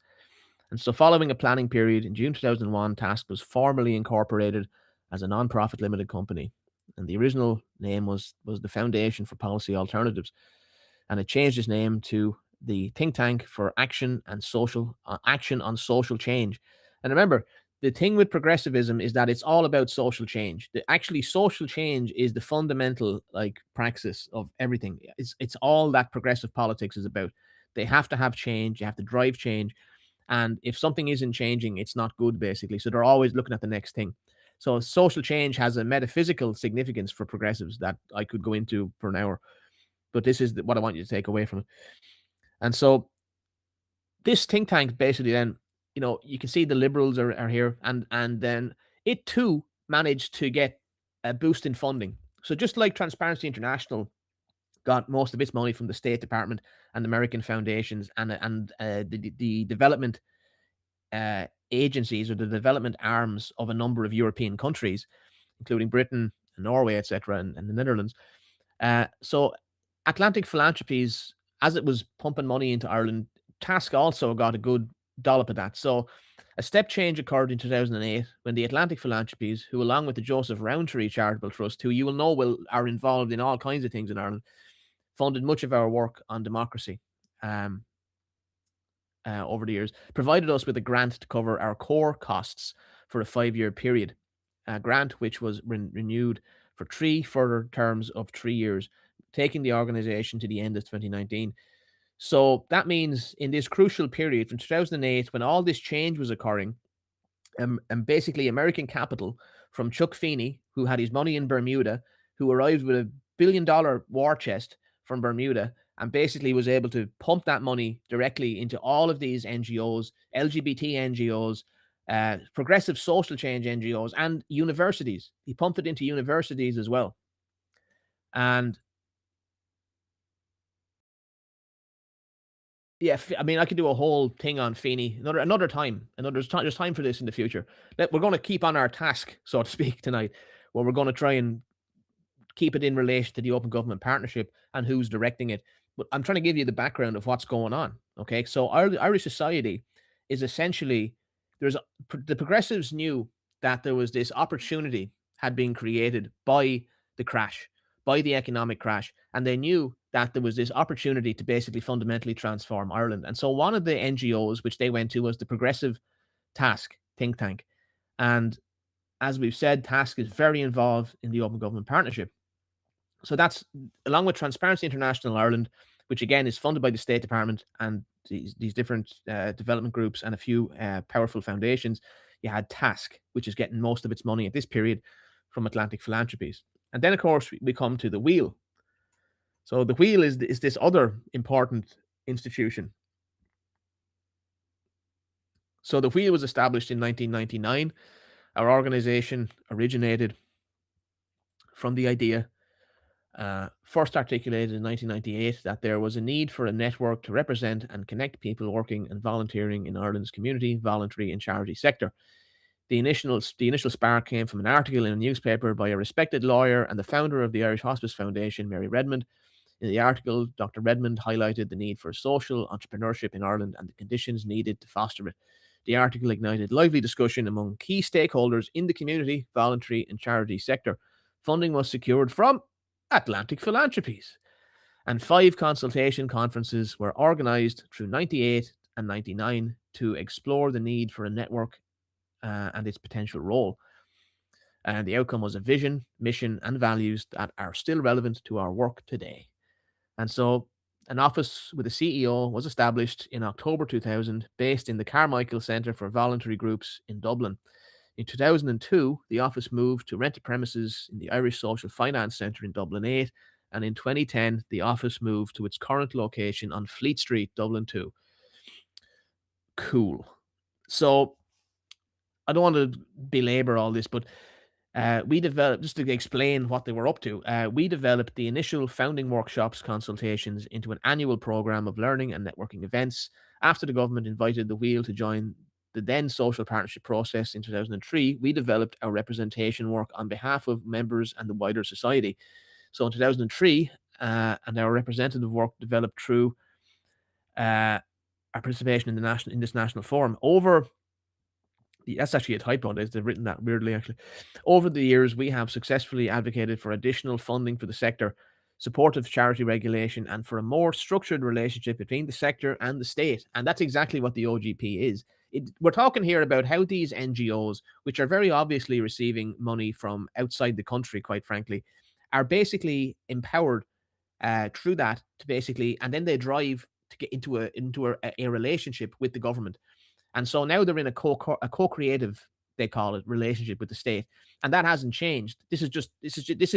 And so, following a planning period in June 2001, Task was formally incorporated as a non-profit limited company, and the original name was the Foundation for Policy Alternatives, and it changed its name to the Think Tank for Action on Social Change. And remember, the thing with progressivism is that it's all about social change. Actually, social change is the fundamental like praxis of everything. It's all that progressive politics is about. They have to have change. You have to drive change. And if something isn't changing, it's not good, basically. So they're always looking at the next thing. So social change has a metaphysical significance for progressives that I could go into for an hour. But this is what I want you to take away from it. And so this think tank basically then, you can see the liberals are here, and then it too managed to get a boost in funding. So just like Transparency International got most of its money from the State Department and American foundations and the development agencies, or the development arms of a number of European countries, including Britain, Norway, etc., and the Netherlands. So Atlantic Philanthropies, as it was pumping money into Ireland, Task also got a good dollop of that. So a step change occurred in 2008 when the Atlantic Philanthropies, who along with the Joseph Rowntree Charitable Trust, who you will know are involved in all kinds of things in Ireland, funded much of our work on democracy over the years, provided us with a grant to cover our core costs for a 5-year period. A grant which was renewed for 3 further terms of 3 years, taking the organization to the end of 2019. So that means in this crucial period from 2008, when all this change was occurring, and basically American capital from Chuck Feeney, who had his money in Bermuda, who arrived with $1 billion war chest from Bermuda, and basically was able to pump that money directly into all of these NGOs, LGBT NGOs, progressive social change NGOs, and universities. He pumped it into universities as well. And yeah, I mean, I could do a whole thing on Feeney another time. There's time for this in the future. We're going to keep on our task, so to speak, tonight, where we're going to try and keep it in relation to the Open Government Partnership and who's directing it. But I'm trying to give you the background of what's going on. Okay, so Irish society is essentially the progressives knew that there was this opportunity had been created by the crash, by the economic crash, and they knew that there was this opportunity to basically fundamentally transform Ireland. And so one of the NGOs which they went to was the Progressive Task think tank. And as we've said, Task is very involved in the Open Government Partnership. So that's along with Transparency International Ireland, which again is funded by the State Department and these different development groups and a few powerful foundations. You had Task, which is getting most of its money at this period from Atlantic Philanthropies. And then, of course, we come to the Wheel. So the Wheel is this other important institution. So the Wheel was established in 1999. Our organization originated from the idea, first articulated in 1998, that there was a need for a network to represent and connect people working and volunteering in Ireland's community, voluntary and charity sector. The initial spark came from an article in a newspaper by a respected lawyer and the founder of the Irish Hospice Foundation, Mary Redmond. In the article, Dr. Redmond highlighted the need for social entrepreneurship in Ireland and the conditions needed to foster it. The article ignited lively discussion among key stakeholders in the community, voluntary and charity sector. Funding was secured from Atlantic Philanthropies, and 5 consultation conferences were organised through 98 and 99 to explore the need for a network and its potential role. And the outcome was a vision, mission, and values that are still relevant to our work today. And so an office with a CEO was established in October 2000, based in the Carmichael Centre for Voluntary Groups in Dublin. In 2002, the office moved to rented premises in the Irish Social Finance Centre in Dublin 8, and in 2010, the office moved to its current location on Fleet Street, Dublin 2. Cool. So I don't want to belabor all this, but we developed, just to explain what they were up to, we developed the initial founding workshops consultations into an annual program of learning and networking events. After the government invited the Wheel to join the then social partnership process in 2003, we developed our representation work on behalf of members and the wider society. So in 2003, and our representative work developed through our participation in this national forum. That's actually a typo. They've written that weirdly, actually. Over the years, we have successfully advocated for additional funding for the sector, supportive charity regulation, and for a more structured relationship between the sector and the state. And that's exactly what the OGP is. We're talking here about how these NGOs, which are very obviously receiving money from outside the country, quite frankly, are basically empowered through that to basically, and then they drive to get into a relationship with the government. And so now they're in a co-creative, they call it, relationship with the state, and that hasn't changed. This is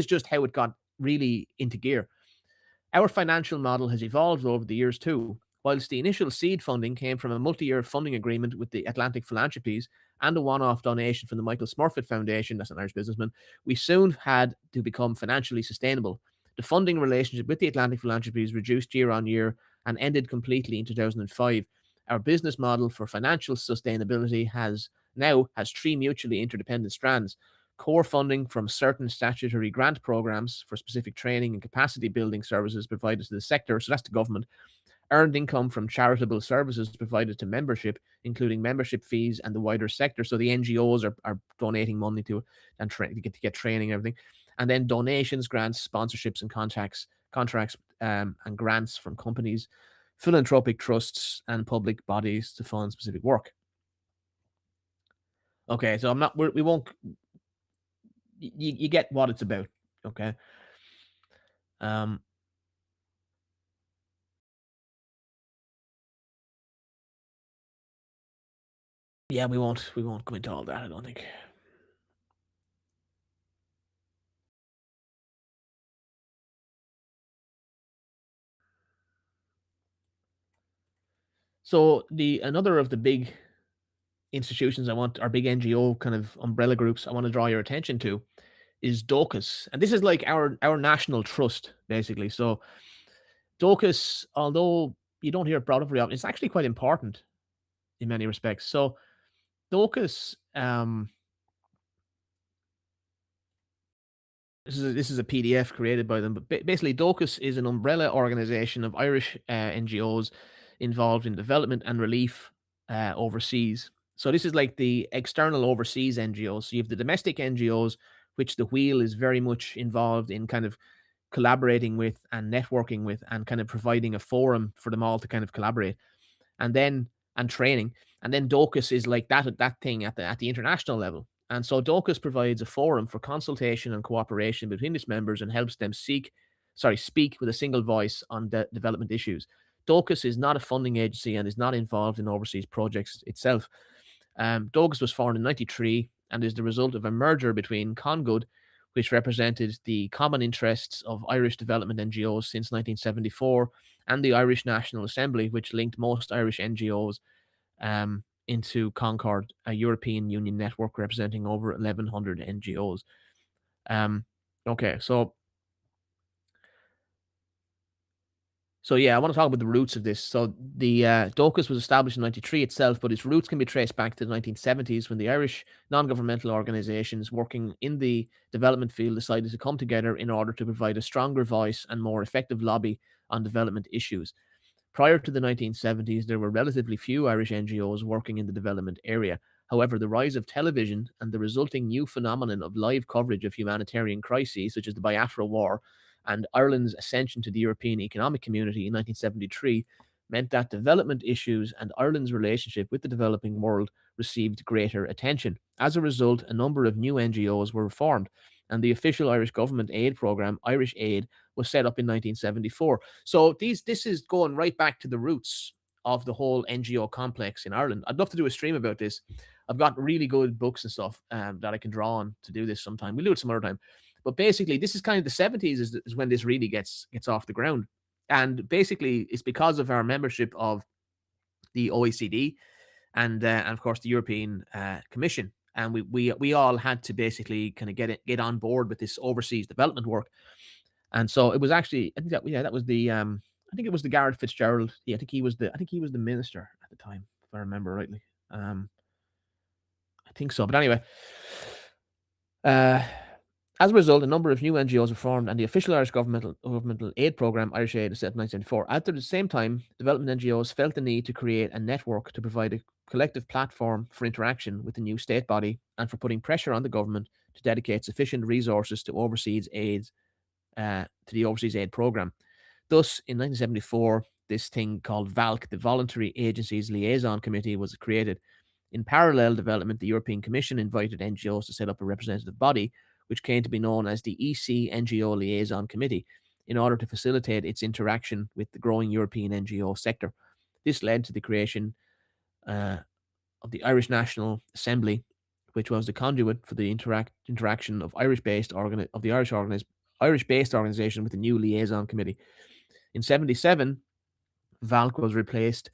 just how it got really into gear. Our financial model has evolved over the years too. Whilst the initial seed funding came from a multi-year funding agreement with the Atlantic Philanthropies and a one-off donation from the Michael Smurfit Foundation, that's an Irish businessman, we soon had to become financially sustainable. The funding relationship with the Atlantic Philanthropies reduced year on year and ended completely in 2005. Our business model for financial sustainability has 3 mutually interdependent strands: core funding from certain statutory grant programs for specific training and capacity building services provided to the sector, so that's the government; earned income from charitable services provided to membership, including membership fees and the wider sector, so the NGOs are donating money to it and to get training and everything; and then donations, grants, sponsorships, and contracts and grants from companies, philanthropic trusts, and public bodies to fund specific work. Okay, so I'm not. We won't. You get what it's about. Okay. Um. Yeah, we won't. We won't go into all that. I don't think. So the another of the big institutions I want, our big NGO kind of umbrella groups, I want to draw your attention to is DOCUS, and this is like our national trust basically. So DOCUS, although you don't hear it brought up very often, it's actually quite important in many respects. So DOCUS, this is a PDF created by them, but basically DOCUS is an umbrella organization of Irish NGOs involved in development and relief overseas. So this is like the external overseas NGOs. So you have the domestic NGOs, which the wheel is very much involved in kind of collaborating with and networking with and kind of providing a forum for them all to kind of collaborate and then and training. And then DOCUS is like that thing at the international level. And so DOCUS provides a forum for consultation and cooperation between its members and helps them speak with a single voice on development issues. DOCUS is not a funding agency and is not involved in overseas projects itself. DOCUS was formed in '93 and is the result of a merger between Congood, which represented the common interests of Irish development NGOs since 1974, and the Irish National Assembly, which linked most Irish NGOs into Concord, a European Union network representing over 1,100 NGOs. Um, okay, so yeah, I want to talk about the roots of this. So the DOCUS was established in '93 itself, but its roots can be traced back to the 1970s when the Irish non-governmental organisations working in the development field decided to come together in order to provide a stronger voice and more effective lobby on development issues. Prior to the 1970s, there were relatively few Irish NGOs working in the development area. However, the rise of television and the resulting new phenomenon of live coverage of humanitarian crises, such as the Biafra War, and Ireland's ascension to the European Economic Community in 1973, meant that development issues and Ireland's relationship with the developing world received greater attention. As a result, a number of new NGOs were formed, and the official Irish government aid programme, Irish Aid, was set up in 1974. So this is going right back to the roots of the whole NGO complex in Ireland. I'd love to do a stream about this. I've got really good books and stuff that I can draw on to do this sometime. We'll do it some other time. But basically, this is kind of the '70s is when this really gets off the ground. And basically, it's because of our membership of the OECD and of course the European Commission. And we all had to basically kind of get on board with this overseas development work. And so it was actually, I think that was the I think it was the Garrett Fitzgerald. Yeah, I think he was the minister at the time, if I remember rightly. I think so. But anyway, uh, as a result, a number of new NGOs were formed, and the official Irish governmental aid programme, Irish Aid, is set in 1974. At the same time, development NGOs felt the need to create a network to provide a collective platform for interaction with the new state body and for putting pressure on the government to dedicate sufficient resources to the overseas aid programme. Thus, in 1974, this thing called VALC, the Voluntary Agencies Liaison Committee, was created. In parallel development, the European Commission invited NGOs to set up a representative body, which came to be known as the EC NGO Liaison Committee, in order to facilitate its interaction with the growing European NGO sector. This led to the creation uh, of the Irish National Assembly, which was the conduit for the interaction of Irish-based organisation with the new liaison committee. In '77, VALC was replaced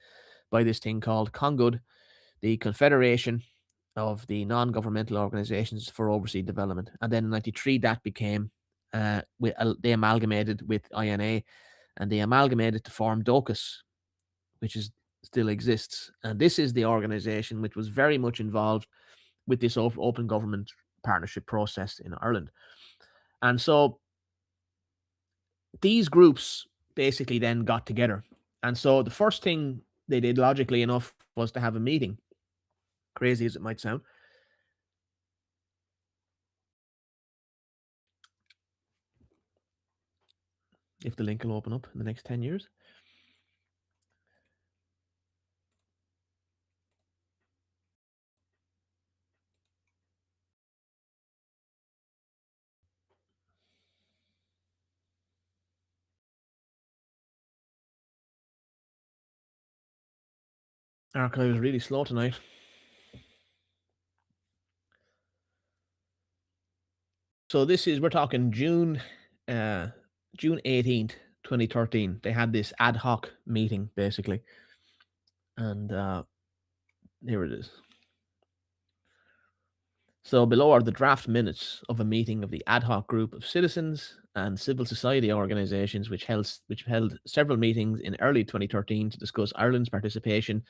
by this thing called CONGOD, the Confederation of the Non-Governmental Organizations for Overseas Development. And then in '93, that became, they amalgamated with INA, and they amalgamated to form DOCUS, which still exists. And this is the organization which was very much involved with this open government partnership process in Ireland. And so these groups basically then got together. And so the first thing they did, logically enough, was to have a meeting. Crazy as it might sound. if the link will open up in the next 10 years. Archive is really slow tonight. So we're talking June 18th, 2013. They had this ad hoc meeting, basically. And here it is. So below are the draft minutes of a meeting of the ad hoc group of citizens and civil society organisations which held several meetings in early 2013 to discuss Ireland's participation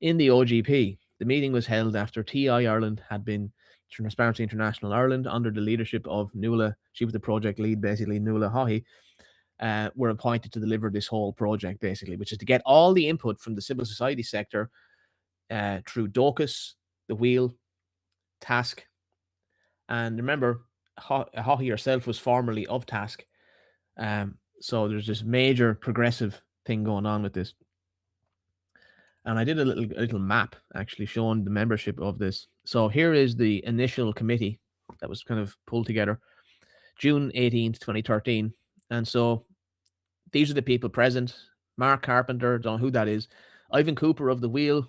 in the OGP. The meeting was held after TI Ireland had been Transparency International Ireland under the leadership of Nuala. She was the project lead, basically, Nuala Haughey. Were appointed to deliver this whole project, basically, which is to get all the input from the civil society sector through DOCUS, the Wheel, Task. And remember, Haughey herself was formerly of Task. So there's this major progressive thing going on with this. And I did a little map actually showing the membership of this. So here is the initial committee that was kind of pulled together, June 18th, 2013. And so these are the people present. Mark Carpenter, don't know who that is. Ivan Cooper of The Wheel,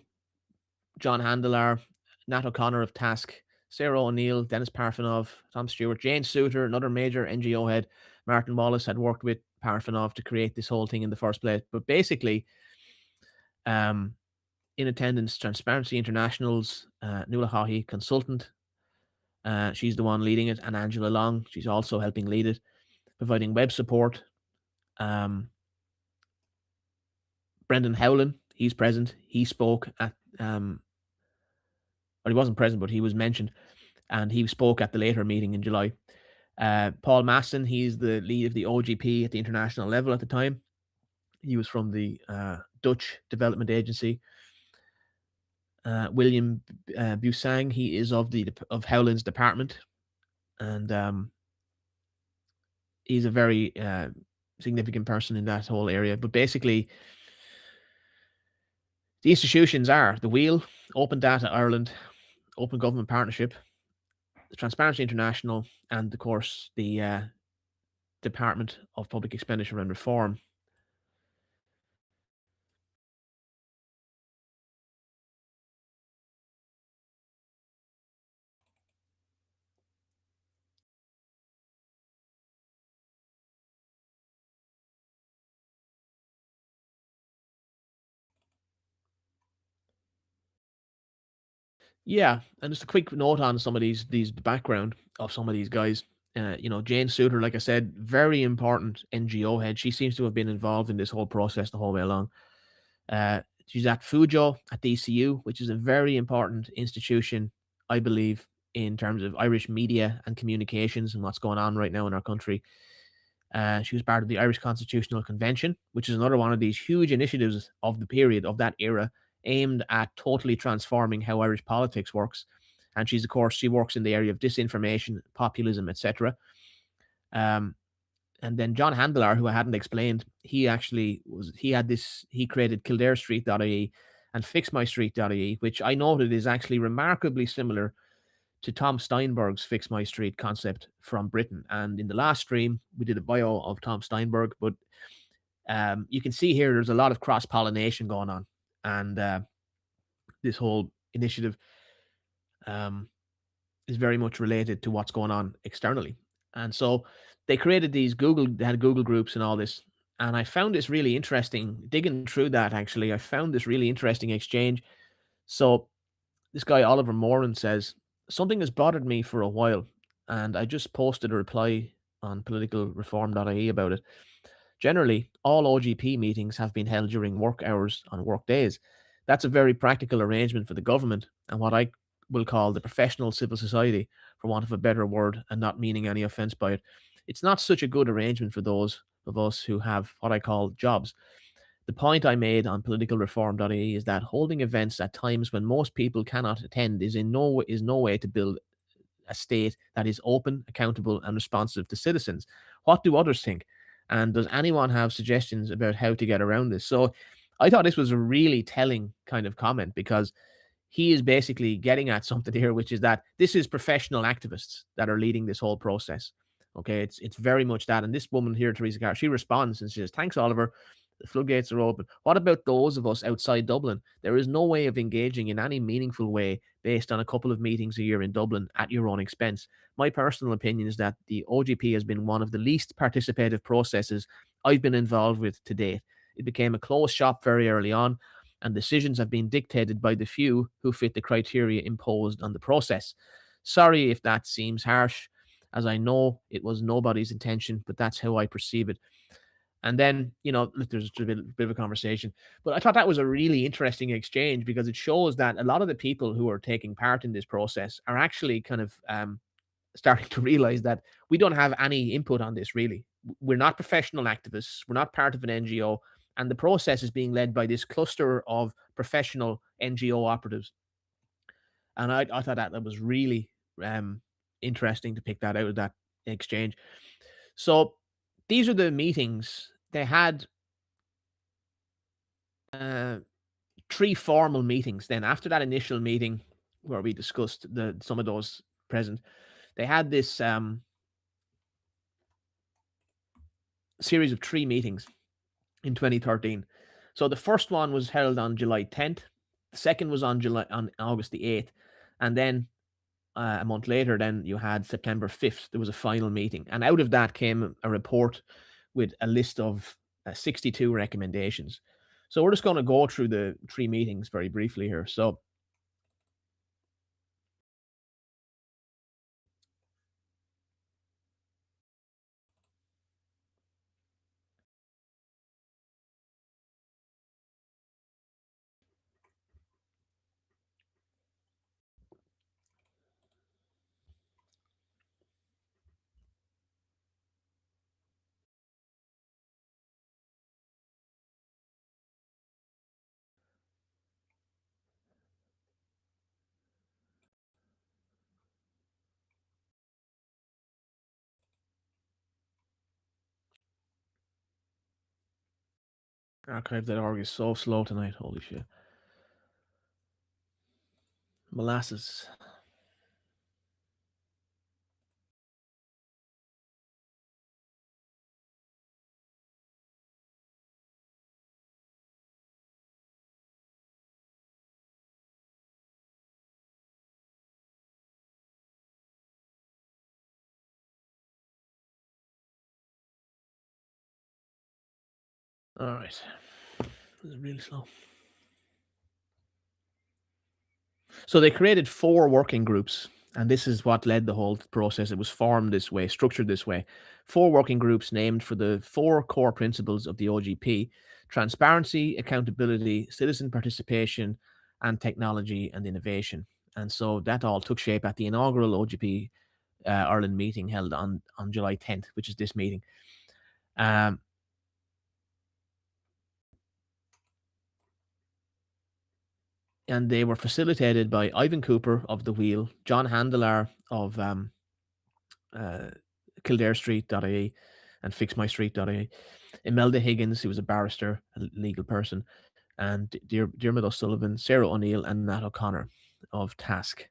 John Handler, Nat O'Connor of Task, Sarah O'Neill, Dennis Parfenov, Tom Stewart, Jane Souter, another major NGO head. Martin Wallace had worked with Parfenov to create this whole thing in the first place. But basically, in attendance, Transparency International's Nuala Haughey, consultant. She's the one leading it, and Angela Long. She's also helping lead it, providing web support. Brendan Howlin, he's present. He spoke at, or he wasn't present, but he was mentioned, and he spoke at the later meeting in July. Paul Masson, he's the lead of the OGP at the international level at the time. He was from the Dutch Development Agency. William Busang, he is of Howlin's department, and he's a very significant person in that whole area. But basically, the institutions are the Wheel, Open Data Ireland, Open Government Partnership, the Transparency International, and of course the Department of Public Expenditure and Reform. Yeah, and just a quick note on some of these background of some of these guys. Jane Souter, like I said, very important NGO head. She seems to have been involved in this whole process the whole way along. She's at FUJO at DCU, which is a very important institution, I believe, in terms of Irish media and communications and what's going on right now in our country. She was part of the Irish Constitutional Convention, which is another one of these huge initiatives of the period, of that era, aimed at totally transforming how Irish politics works. And she works in the area of disinformation, populism, etc. And then John Handler, who I hadn't explained, he created KildareStreet.ie and FixMyStreet.ie, which I noted is actually remarkably similar to Tom Steinberg's Fix My Street concept from Britain. And in the last stream, we did a bio of Tom Steinberg, but you can see here there's a lot of cross-pollination going on. And this whole initiative is very much related to what's going on externally. And so they created they had Google groups and all this. And I found this really interesting, digging through that actually, I found this really interesting exchange. So this guy, Oliver Moran, says, something has bothered me for a while, and I just posted a reply on politicalreform.ie about it. Generally, all OGP meetings have been held during work hours on work days. That's a very practical arrangement for the government and what I will call the professional civil society, for want of a better word, and not meaning any offense by it. It's not such a good arrangement for those of us who have what I call jobs. The point I made on politicalreform.ie is that holding events at times when most people cannot attend is no way to build a state that is open, accountable, and responsive to citizens. What do others think? And does anyone have suggestions about how to get around this? So I thought this was a really telling kind of comment, because he is basically getting at something here, which is that this is professional activists that are leading this whole process. Okay, it's very much that. And this woman here, Teresa Carr, she responds and she says, "Thanks, Oliver. The floodgates are open. What about those of us outside Dublin? There is no way of engaging in any meaningful way based on a couple of meetings a year in Dublin at your own expense. My personal opinion is that the OGP has been one of the least participative processes I've been involved with to date. It became a closed shop very early on, and decisions have been dictated by the few who fit the criteria imposed on the process. Sorry if that seems harsh, as I know it was nobody's intention, but that's how I perceive it." And then, there's a bit of a conversation. But I thought that was a really interesting exchange, because it shows that a lot of the people who are taking part in this process are actually kind of starting to realize that we don't have any input on this, really. We're not professional activists, we're not part of an NGO. And the process is being led by this cluster of professional NGO operatives. And I thought that was really interesting to pick that out of that exchange. So these are the meetings. They had uh, three formal meetings. Then after that initial meeting where we discussed some of those present, they had this series of three meetings in 2013. So the first one was held on July 10th. The second was on August the 8th, and then a month later, then you had September 5th. There was a final meeting, and out of that came a report with a list of 62 recommendations. So we're just going to go through the three meetings very briefly here. Archive.org is so slow tonight. Holy shit. Molasses. All right. This is really slow. So they created four working groups, and this is what led the whole process. It was formed this way, structured this way. Four working groups named for the four core principles of the OGP: transparency, accountability, citizen participation, and technology and innovation. And so that all took shape at the inaugural OGP Ireland meeting held on July 10th, which is this meeting. Um, and they were facilitated by Ivan Cooper of The Wheel, John Handelar of uh, KildareStreet.ie and FixMyStreet.ie, Imelda Higgins, who was a barrister, a legal person, and Diarmid O'Sullivan, Sarah O'Neill, and Nat O'Connor of Task.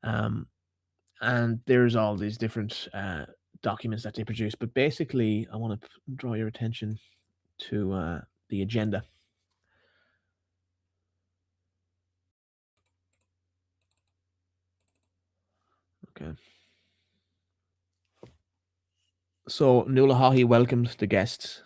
And there's all these different documents that they produce. But basically, I want to draw your attention to the agenda. Okay. So Nuala Haughey welcomed the guests.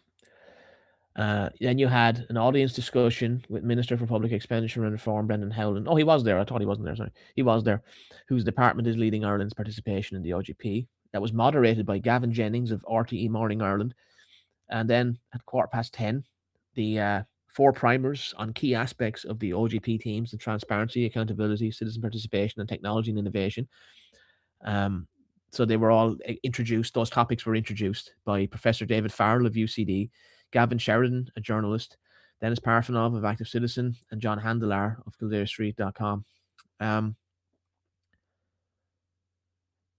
Then you had an audience discussion with Minister for Public Expenditure and Reform, Brendan Howland. Oh, he was there. I thought he wasn't there. Sorry. He was there, whose department is leading Ireland's participation in the OGP. That was moderated by Gavin Jennings of RTE Morning Ireland. And then at 10:15, the four primers on key aspects of the OGP teams: the transparency, accountability, citizen participation, and technology and innovation. Um, so they were all introduced. Those topics were introduced by Professor David Farrell of UCD, Gavin Sheridan, a journalist, Dennis Parfanov of Active Citizen, and John Handelar of KildareStreet.com. Um,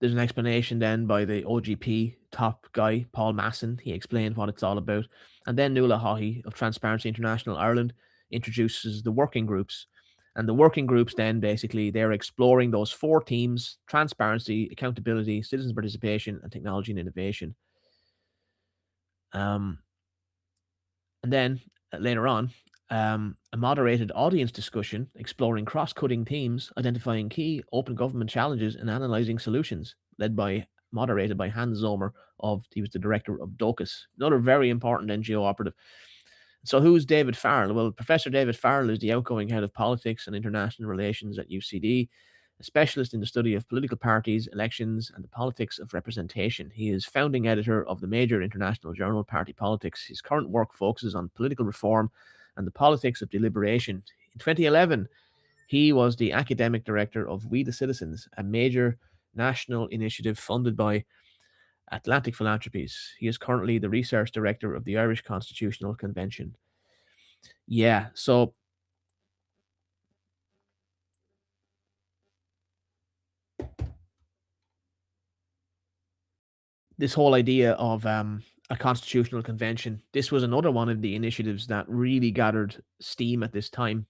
There's an explanation then by the OGP top guy, Paul Masson. He explained what it's all about. And then Nuala Haughey of Transparency International Ireland introduces the working groups. And the working groups then basically they're exploring those four themes: transparency, accountability, citizen participation, and technology and innovation. Um, and then later on, a moderated audience discussion exploring cross cutting themes, identifying key open government challenges, and analyzing solutions, moderated by Hans Zomer he was the director of DOCUS, another very important NGO operative. So who's David Farrell? Well, Professor David Farrell is the outgoing head of politics and international relations at UCD, a specialist in the study of political parties, elections, and the politics of representation. He is founding editor of the major international journal Party Politics. His current work focuses on political reform and the politics of deliberation. In 2011, he was the academic director of We the Citizens, a major national initiative funded by Atlantic Philanthropies. He is currently the research director of the Irish Constitutional Convention. Yeah, so this whole idea of a constitutional convention, this was another one of the initiatives that really gathered steam at this time.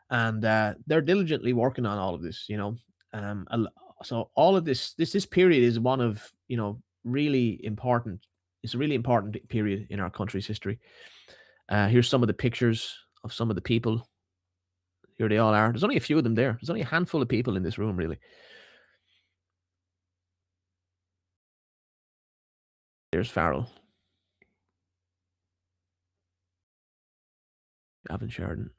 And they're diligently working on all of this, so all of this period is one of, really important. It's a really important period in our country's history. Here's some of the pictures of some of the people. Here they all are. There's only a few of them there. There's only a handful of people in this room, really. There's Farrell, Gavin Sheridan.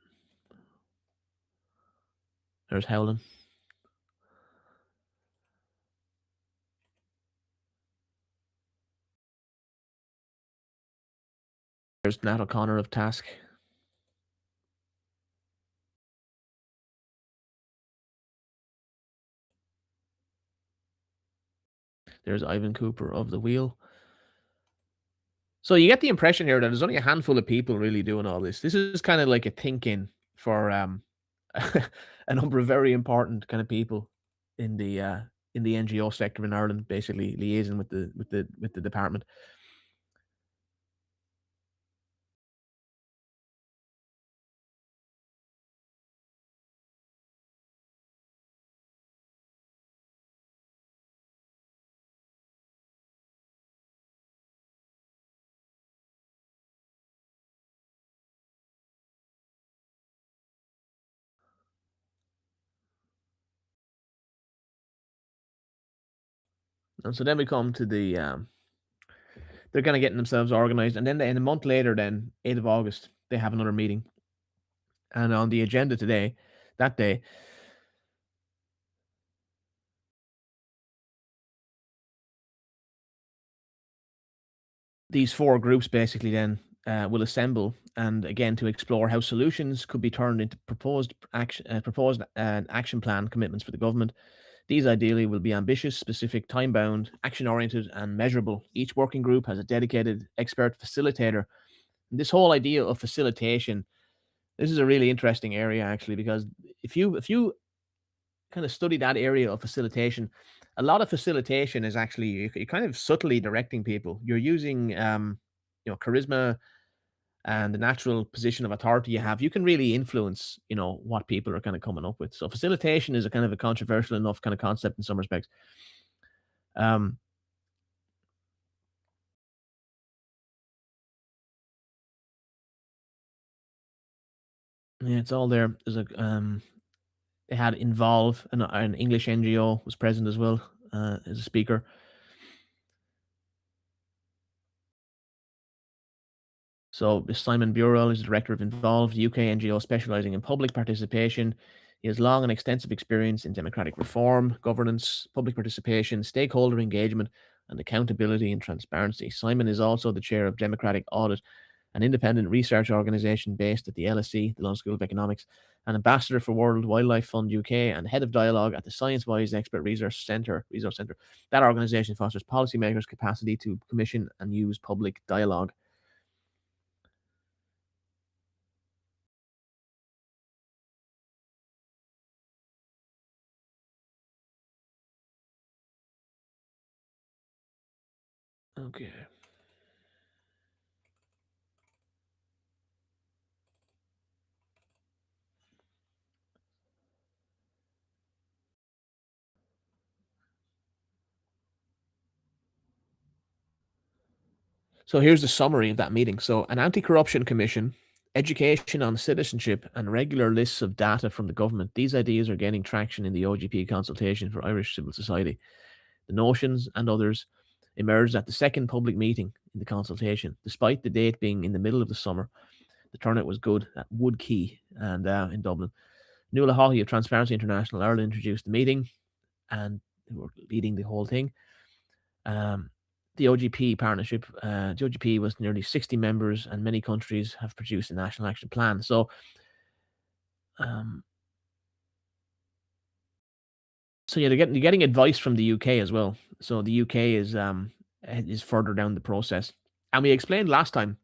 There's Howland. There's Nat O'Connor of Task. There's Ivan Cooper of The Wheel. So you get the impression here that there's only a handful of people really doing all this. This is kind of like a think-in for a number of very important kind of people in the NGO sector in Ireland, basically liaising with the department. And so then we come to they're kind of getting themselves organized, and then a month later, then 8th of August, they have another meeting, and on the agenda that day, these four groups basically then will assemble, and again to explore how solutions could be turned into proposed action plan commitments for the government. These ideally will be ambitious, specific, time bound, action oriented, and measurable. Each working group has a dedicated expert facilitator. And this whole idea of facilitation, this is a really interesting area actually, because if you kind of study that area of facilitation, a lot of facilitation is actually you're kind of subtly directing people. You're using charisma and the natural position of authority you have. You can really influence, what people are kind of coming up with. So facilitation is a kind of a controversial enough kind of concept in some respects. Um, yeah, it's all there. They had Involve, an English NGO was present as well as a speaker. So Simon Burrell is the director of Involve, UK NGO specializing in public participation. He has long and extensive experience in democratic reform, governance, public participation, stakeholder engagement, and accountability and transparency. Simon is also the chair of Democratic Audit, an independent research organization based at the LSE, the London School of Economics, an ambassador for World Wildlife Fund UK, and head of dialogue at the Science Wise Expert Resource Centre. That organization fosters policymakers' capacity to commission and use public dialogue. Okay. So here's the summary of that meeting. So, an anti corruption commission, education on citizenship, and regular lists of data from the government. These ideas are gaining traction in the OGP consultation for Irish civil society. The notions and others emerged at the second public meeting in the consultation. Despite the date being in the middle of the summer, the turnout was good at Wood Quay and in Dublin. Nuala Haughey of Transparency International Ireland introduced the meeting and they were leading the whole thing. Um, the OGP partnership, the OGP was nearly 60 members, and many countries have produced a national action plan. Um, so yeah, you're getting advice from the UK as well. So the UK is further down the process, and we explained last time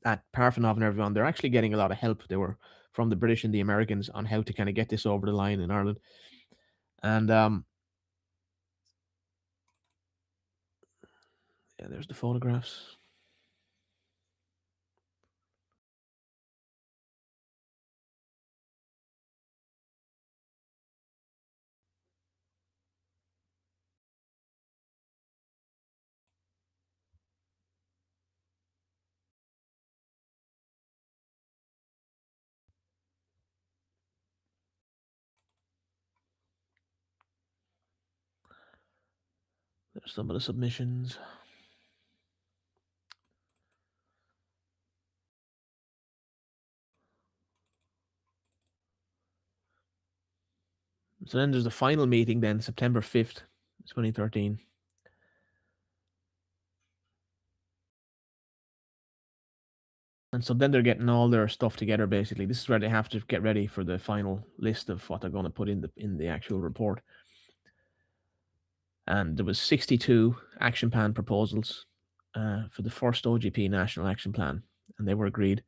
that Parfenov and everyone they're actually getting a lot of help. They were from the British and the Americans on how to kind of get this over the line in Ireland, and yeah, there's the photographs. There's some of the submissions. So then there's the final meeting, then September 5th, 2013. And so then they're getting all their stuff together. Basically, this is where they have to get ready for the final list of what they're going to put in the actual report. And there was 62 action plan proposals for the first OGP National Action Plan, and they were agreed.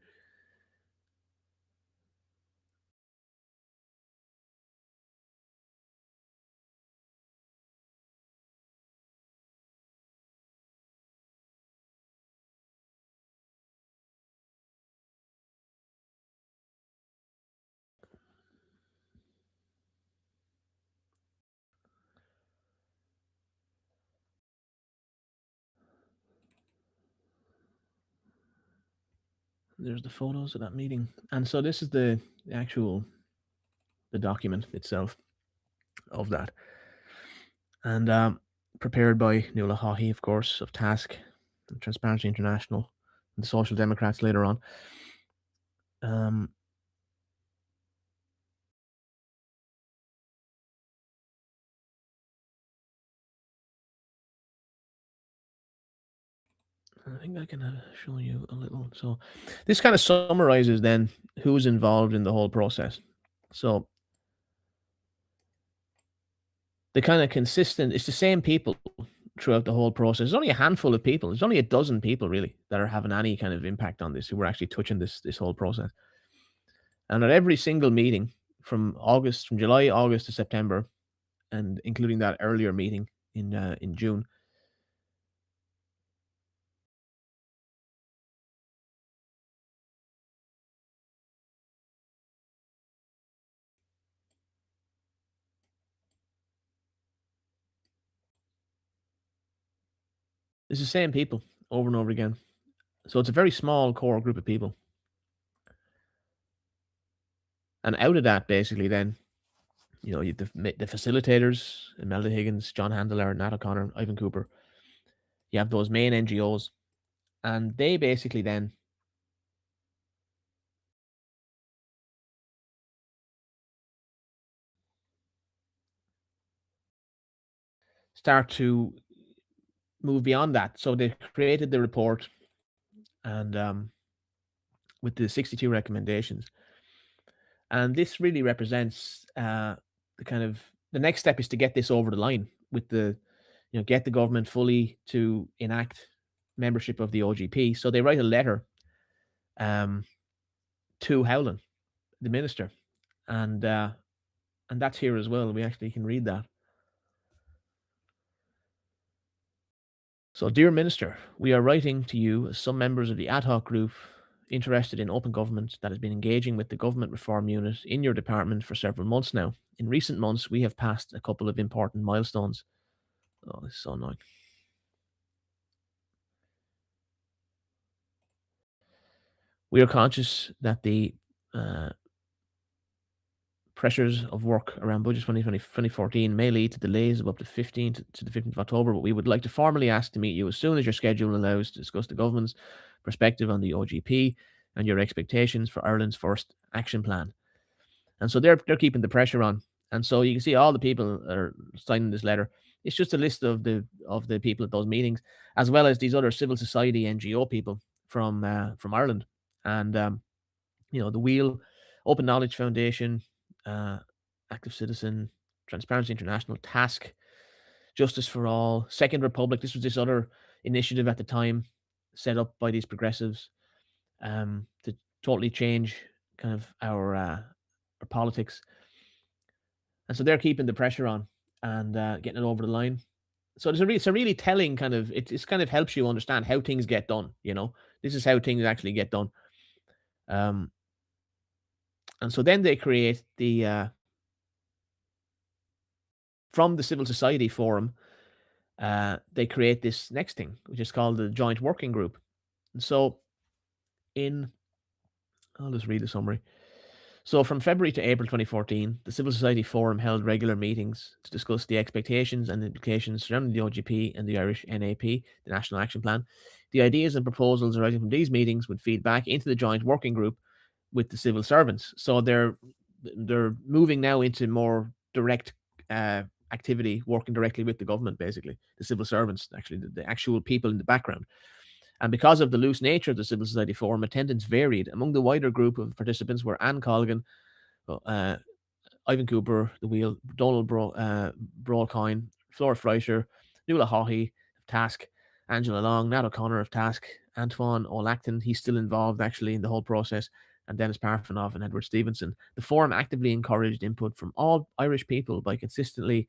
There's the photos of that meeting, and so this is the actual the document itself of that, and prepared by Nuala Haughey, of course, of Task, and Transparency International, and the Social Democrats later on. Um, I think I can show you a little. So, this kind of summarizes then who's involved in the whole process. So, the kind of consistent, it's the same people throughout the whole process. There's only a handful of people. There's only a dozen people really that are having any kind of impact on this who were actually touching this whole process. And at every single meeting from July, August to September, and including that earlier meeting in June, it's the same people over and over again. So it's a very small core group of people. And out of that, basically, then you the facilitators, Imelda Higgins, John Handler, Nat O'Connor, Ivan Cooper. You have those main NGOs, and they basically then start to move beyond that. So they created the report, and with the 62 recommendations, and this really represents the kind of the next step is to get this over the line with the get the government fully to enact membership of the OGP. So they write a letter um, to Howland, the minister, and that's here as well. We actually can read that. So, dear Minister, we are writing to you as some members of the ad hoc group interested in open government that has been engaging with the government reform unit in your department for several months now. In recent months, we have passed a couple of important milestones. Oh, this is so annoying. We are conscious that the uh, pressures of work around budget 2014 may lead to delays of up to 15th to the 15th of October, but we would like to formally ask to meet you as soon as your schedule allows to discuss the government's perspective on the OGP and your expectations for Ireland's first action plan. And so they're keeping the pressure on. And so you can see all the people that are signing this letter. It's just a list of the people at those meetings, as well as these other civil society NGO people from Ireland. And the Wheel, Open Knowledge Foundation, uh, Active Citizen, Transparency International, Task, Justice for All, Second Republic. This was this other initiative at the time set up by these progressives to totally change kind of our politics. And so they're keeping the pressure on and getting it over the line. So it's a really telling kind of it's kind of helps you understand how things get done. This is how things actually get done. Um, and so then they create the from the civil society forum, they create this next thing, which is called the joint working group. And so in I'll just read the summary. So, from February to April 2014, the Civil Society Forum held regular meetings to discuss the expectations and implications surrounding the OGP and the Irish NAP, the National Action Plan. The ideas and proposals arising from these meetings would feed back into the joint working group with the civil servants. So they're moving now into more direct activity, working directly with the government, basically the civil servants, actually the actual people in the background. And because of the loose nature of the Civil Society Forum, attendance varied. Among the wider group of participants were Anne Colgan, uh, Ivan Cooper, The Wheel, Donald Broadcoin, Flora Fleischer, Nuala Haughey of Task, Angela Long, Nat O'Connor of Task, Antoine O'Lacton, he's still involved actually in the whole process, and Dennis Parfinoff and Edward Stevenson. The forum actively encouraged input from all Irish people by consistently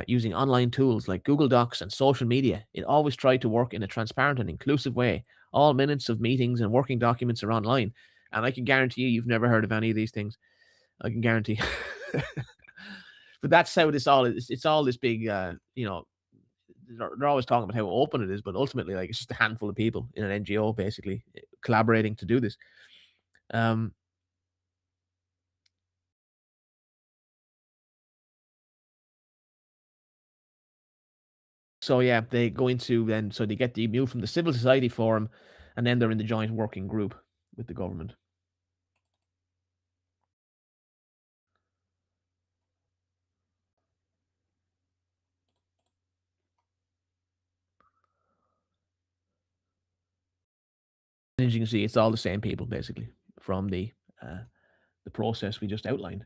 using online tools like Google Docs and social media. It always tried to work in a transparent and inclusive way. All minutes of meetings and working documents are online. And I can guarantee you've never heard of any of these things. I can guarantee. But that's how this all is. It's all this big, they're always talking about how open it is, but ultimately, like, it's just a handful of people in an NGO basically collaborating to do this. Um, so yeah, they go into then, so they get the move from the civil society forum, and then they're in the joint working group with the government. As you can see, it's all the same people basically from the process we just outlined.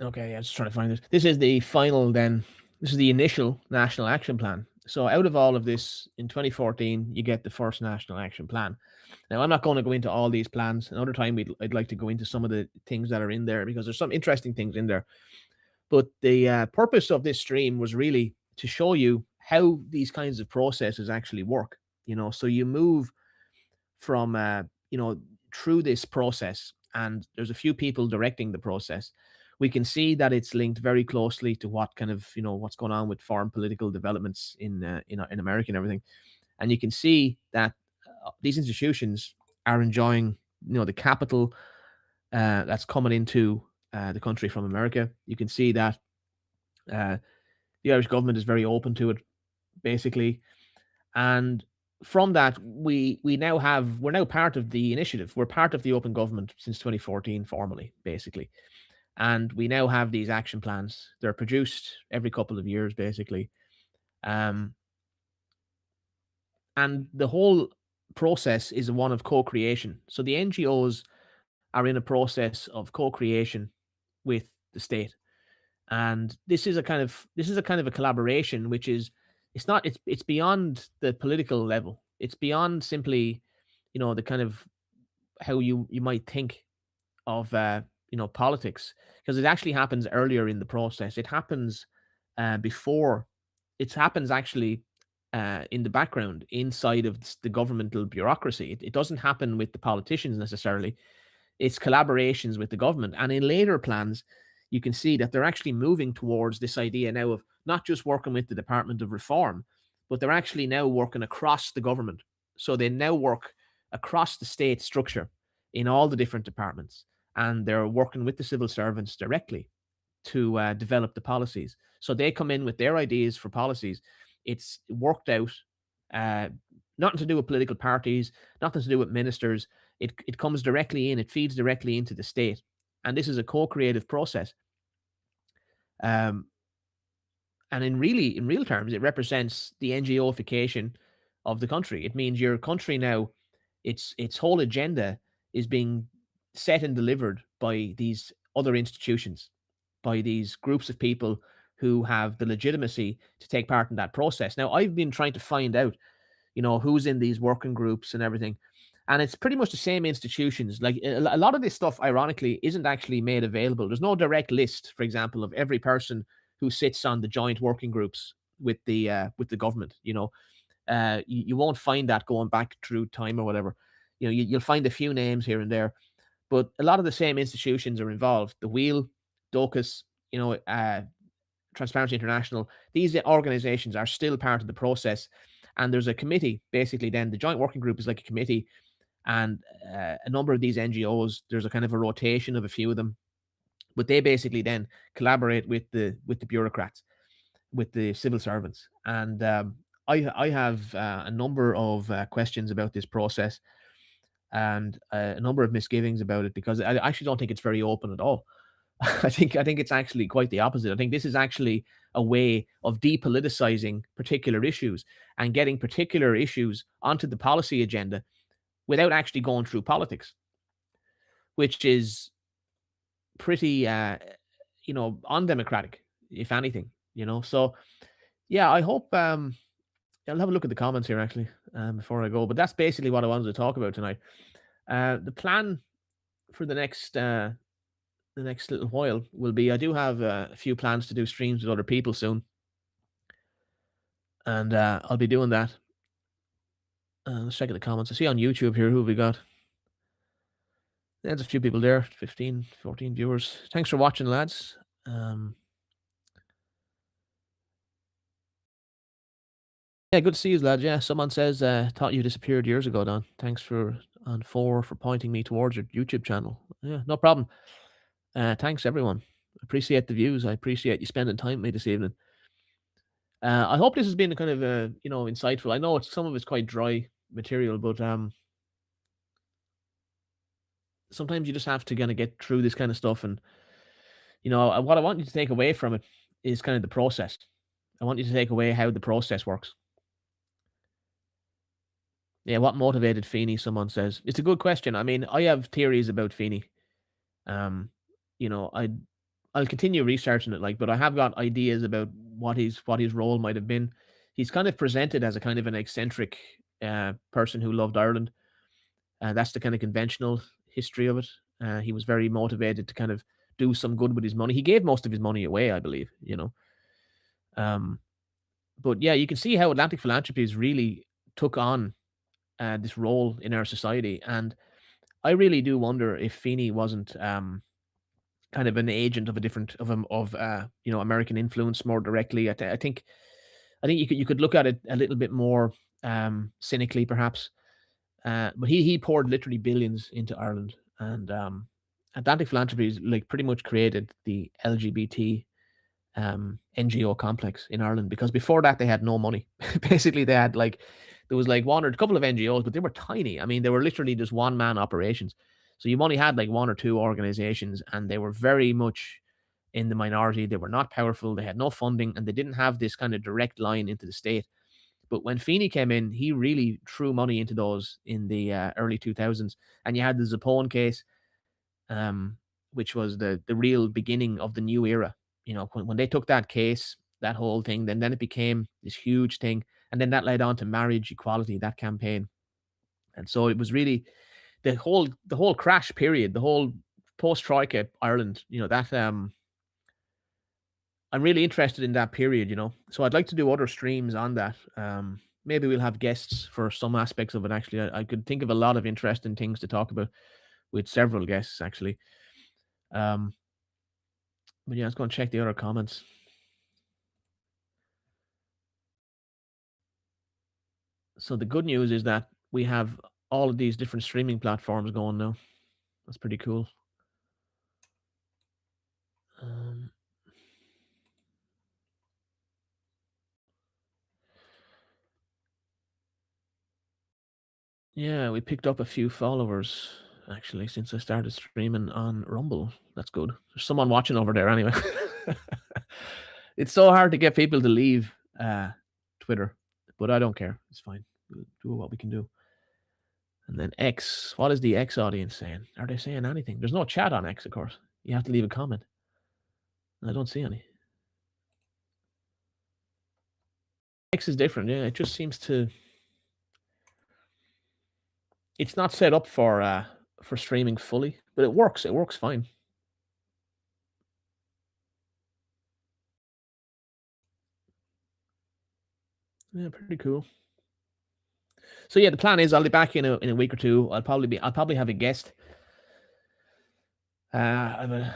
Okay, yeah, just trying to find this. This is the final then. This is the initial National Action Plan. So out of all of this, in 2014, you get the first National Action Plan. Now, I'm not going to go into all these plans. Another time, I'd like to go into some of the things that are in there because there's some interesting things in there. But the purpose of this stream was really to show you how these kinds of processes actually work. So you move from through this process, and there's a few people directing the process. We can see that it's linked very closely to what kind of what's going on with foreign political developments in America and everything. And you can see that these institutions are enjoying the capital that's coming into the country from America. You can see that uh, the Irish government is very open to it. basically. And from that, we're now part of the initiative. We're part of the Open Government since 2014, formally, basically. And we now have these action plans. They're produced every couple of years, basically. Um, and the whole process is one of co-creation. So the NGOs are in a process of co-creation with the state, and this is a kind of a collaboration, which is it's not it's beyond the political level. It's beyond simply, the kind of how you might think of politics, because it actually happens earlier in the process. It happens before. It happens actually in the background inside of the governmental bureaucracy. It doesn't happen with the politicians necessarily. It's collaborations with the government. And in later plans, you can see that they're actually moving towards this idea now of not just working with the Department of Reform, but they're actually now working across the government. So they now work across the state structure in all the different departments, and they're working with the civil servants directly to develop the policies. So they come in with their ideas for policies. It's worked out, uh, nothing to do with political parties, nothing to do with ministers. It comes directly in, it feeds directly into the state. And this is a co-creative process. Um, and in real terms, it represents the NGOification of the country. It means your country now, its whole agenda is being set and delivered by these other institutions, by these groups of people who have the legitimacy to take part in that process. Now, I've been trying to find out, who's in these working groups and everything. And it's pretty much the same institutions. Like a lot of this stuff, ironically, isn't actually made available. There's no direct list, for example, of every person who sits on the joint working groups with the government. You won't find that going back through time or whatever. You'll find a few names here and there, but a lot of the same institutions are involved. The Wheel, DOCUS, Transparency International. These organizations are still part of the process, and there's a committee. Basically, then the joint working group is like a committee, and a number of these NGOs. There's a kind of a rotation of a few of them, but they basically then collaborate with the bureaucrats, with the civil servants. And I have a number of questions about this process, and a number of misgivings about it, because I actually don't think it's very open at all. I think it's actually quite the opposite. I think this is actually a way of depoliticizing particular issues and getting particular issues onto the policy agenda without actually going through politics, which is pretty undemocratic, if anything. So yeah, I hope I'll have a look at the comments here actually before I go. But that's basically what I wanted to talk about tonight. The plan for the next little while will be, I do have a few plans to do streams with other people soon, and I'll be doing that. Let's check in the comments. I see on YouTube here, who have we got? There's a few people there, 15, 14 viewers. Thanks for watching, lads. Yeah, good to see you, lads. Yeah, someone says, thought you disappeared years ago, Don. Thanks for pointing me towards your YouTube channel. Yeah, no problem. Thanks, everyone. Appreciate the views. I appreciate you spending time with me this evening. I hope this has been a kind of insightful. I know some of it's quite dry material, but sometimes you just have to kind of get through this kind of stuff. And what I want you to take away from it is kind of the process. I want you to take away how the process works. Yeah, what motivated Feeney? Someone says it's a good question. I mean, I have theories about Feeney. Um, I'll continue researching it, but I have got ideas about what his role might have been. He's kind of presented as a kind of an eccentric person who loved Ireland. That's the kind of conventional history of it. He was very motivated to kind of do some good with his money. He gave most of his money away, I believe. Um, but yeah, you can see how Atlantic Philanthropies really took on this role in our society, and I really do wonder if Feeney wasn't kind of an agent of a different of American influence more directly. I think you could look at it a little bit more cynically, perhaps. But he poured literally billions into Ireland, and Atlantic Philanthropies pretty much created the LGBT NGO complex in Ireland, because before that they had no money. Basically, they had like there was like one or a couple of NGOs, but they were tiny. I mean, they were literally just one man operations. So you only had like one or two organizations, and they were very much in the minority. They were not powerful. They had no funding, and they didn't have this kind of direct line into the state. But when Feeney came in, he really threw money into those in the early 2000s. And you had the Zapone case, um, which was the real beginning of the new era. You know, when they took that case, that whole thing, then it became this huge thing. And then that led on to marriage equality, that campaign. And so it was really the whole crash period, the whole post Troika Ireland, you know, that I'm really interested in that period, you know. So I'd like to do other streams on that. Maybe we'll have guests for some aspects of it. Actually, I could think of a lot of interesting things to talk about with several guests. Actually, um, but yeah, let's go and check the other comments. So the good news is that we have all of these different streaming platforms going now. That's pretty cool. Um, yeah, we picked up a few followers actually since I started streaming on Rumble. That's good. There's someone watching over there anyway. It's so hard to get people to leave Twitter, but I don't care. It's fine. We'll do what we can do. And then X. What is the X audience saying? Are they saying anything? There's no chat on X, of course. You have to leave a comment. I don't see any. X is different. Yeah, it just seems to. It's not set up for streaming fully, but it works. It works fine. Yeah, pretty cool. So yeah, the plan is I'll be back in a week or two. I'll probably have a guest. I will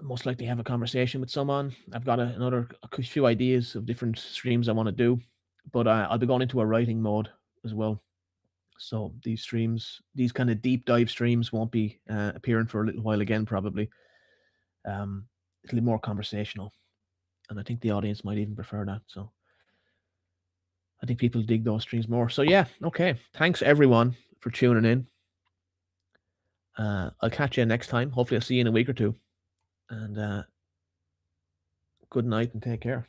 most likely have a conversation with someone. I've got a few ideas of different streams I want to do, but I'll be going into a writing mode as well. So these streams, these kind of deep dive streams, won't be appearing for a little while again. Probably, it'll be more conversational, and I think the audience might even prefer that. So I think people dig those streams more. So yeah, okay. Thanks everyone for tuning in. I'll catch you next time. Hopefully, I'll see you in a week or two. And good night and take care.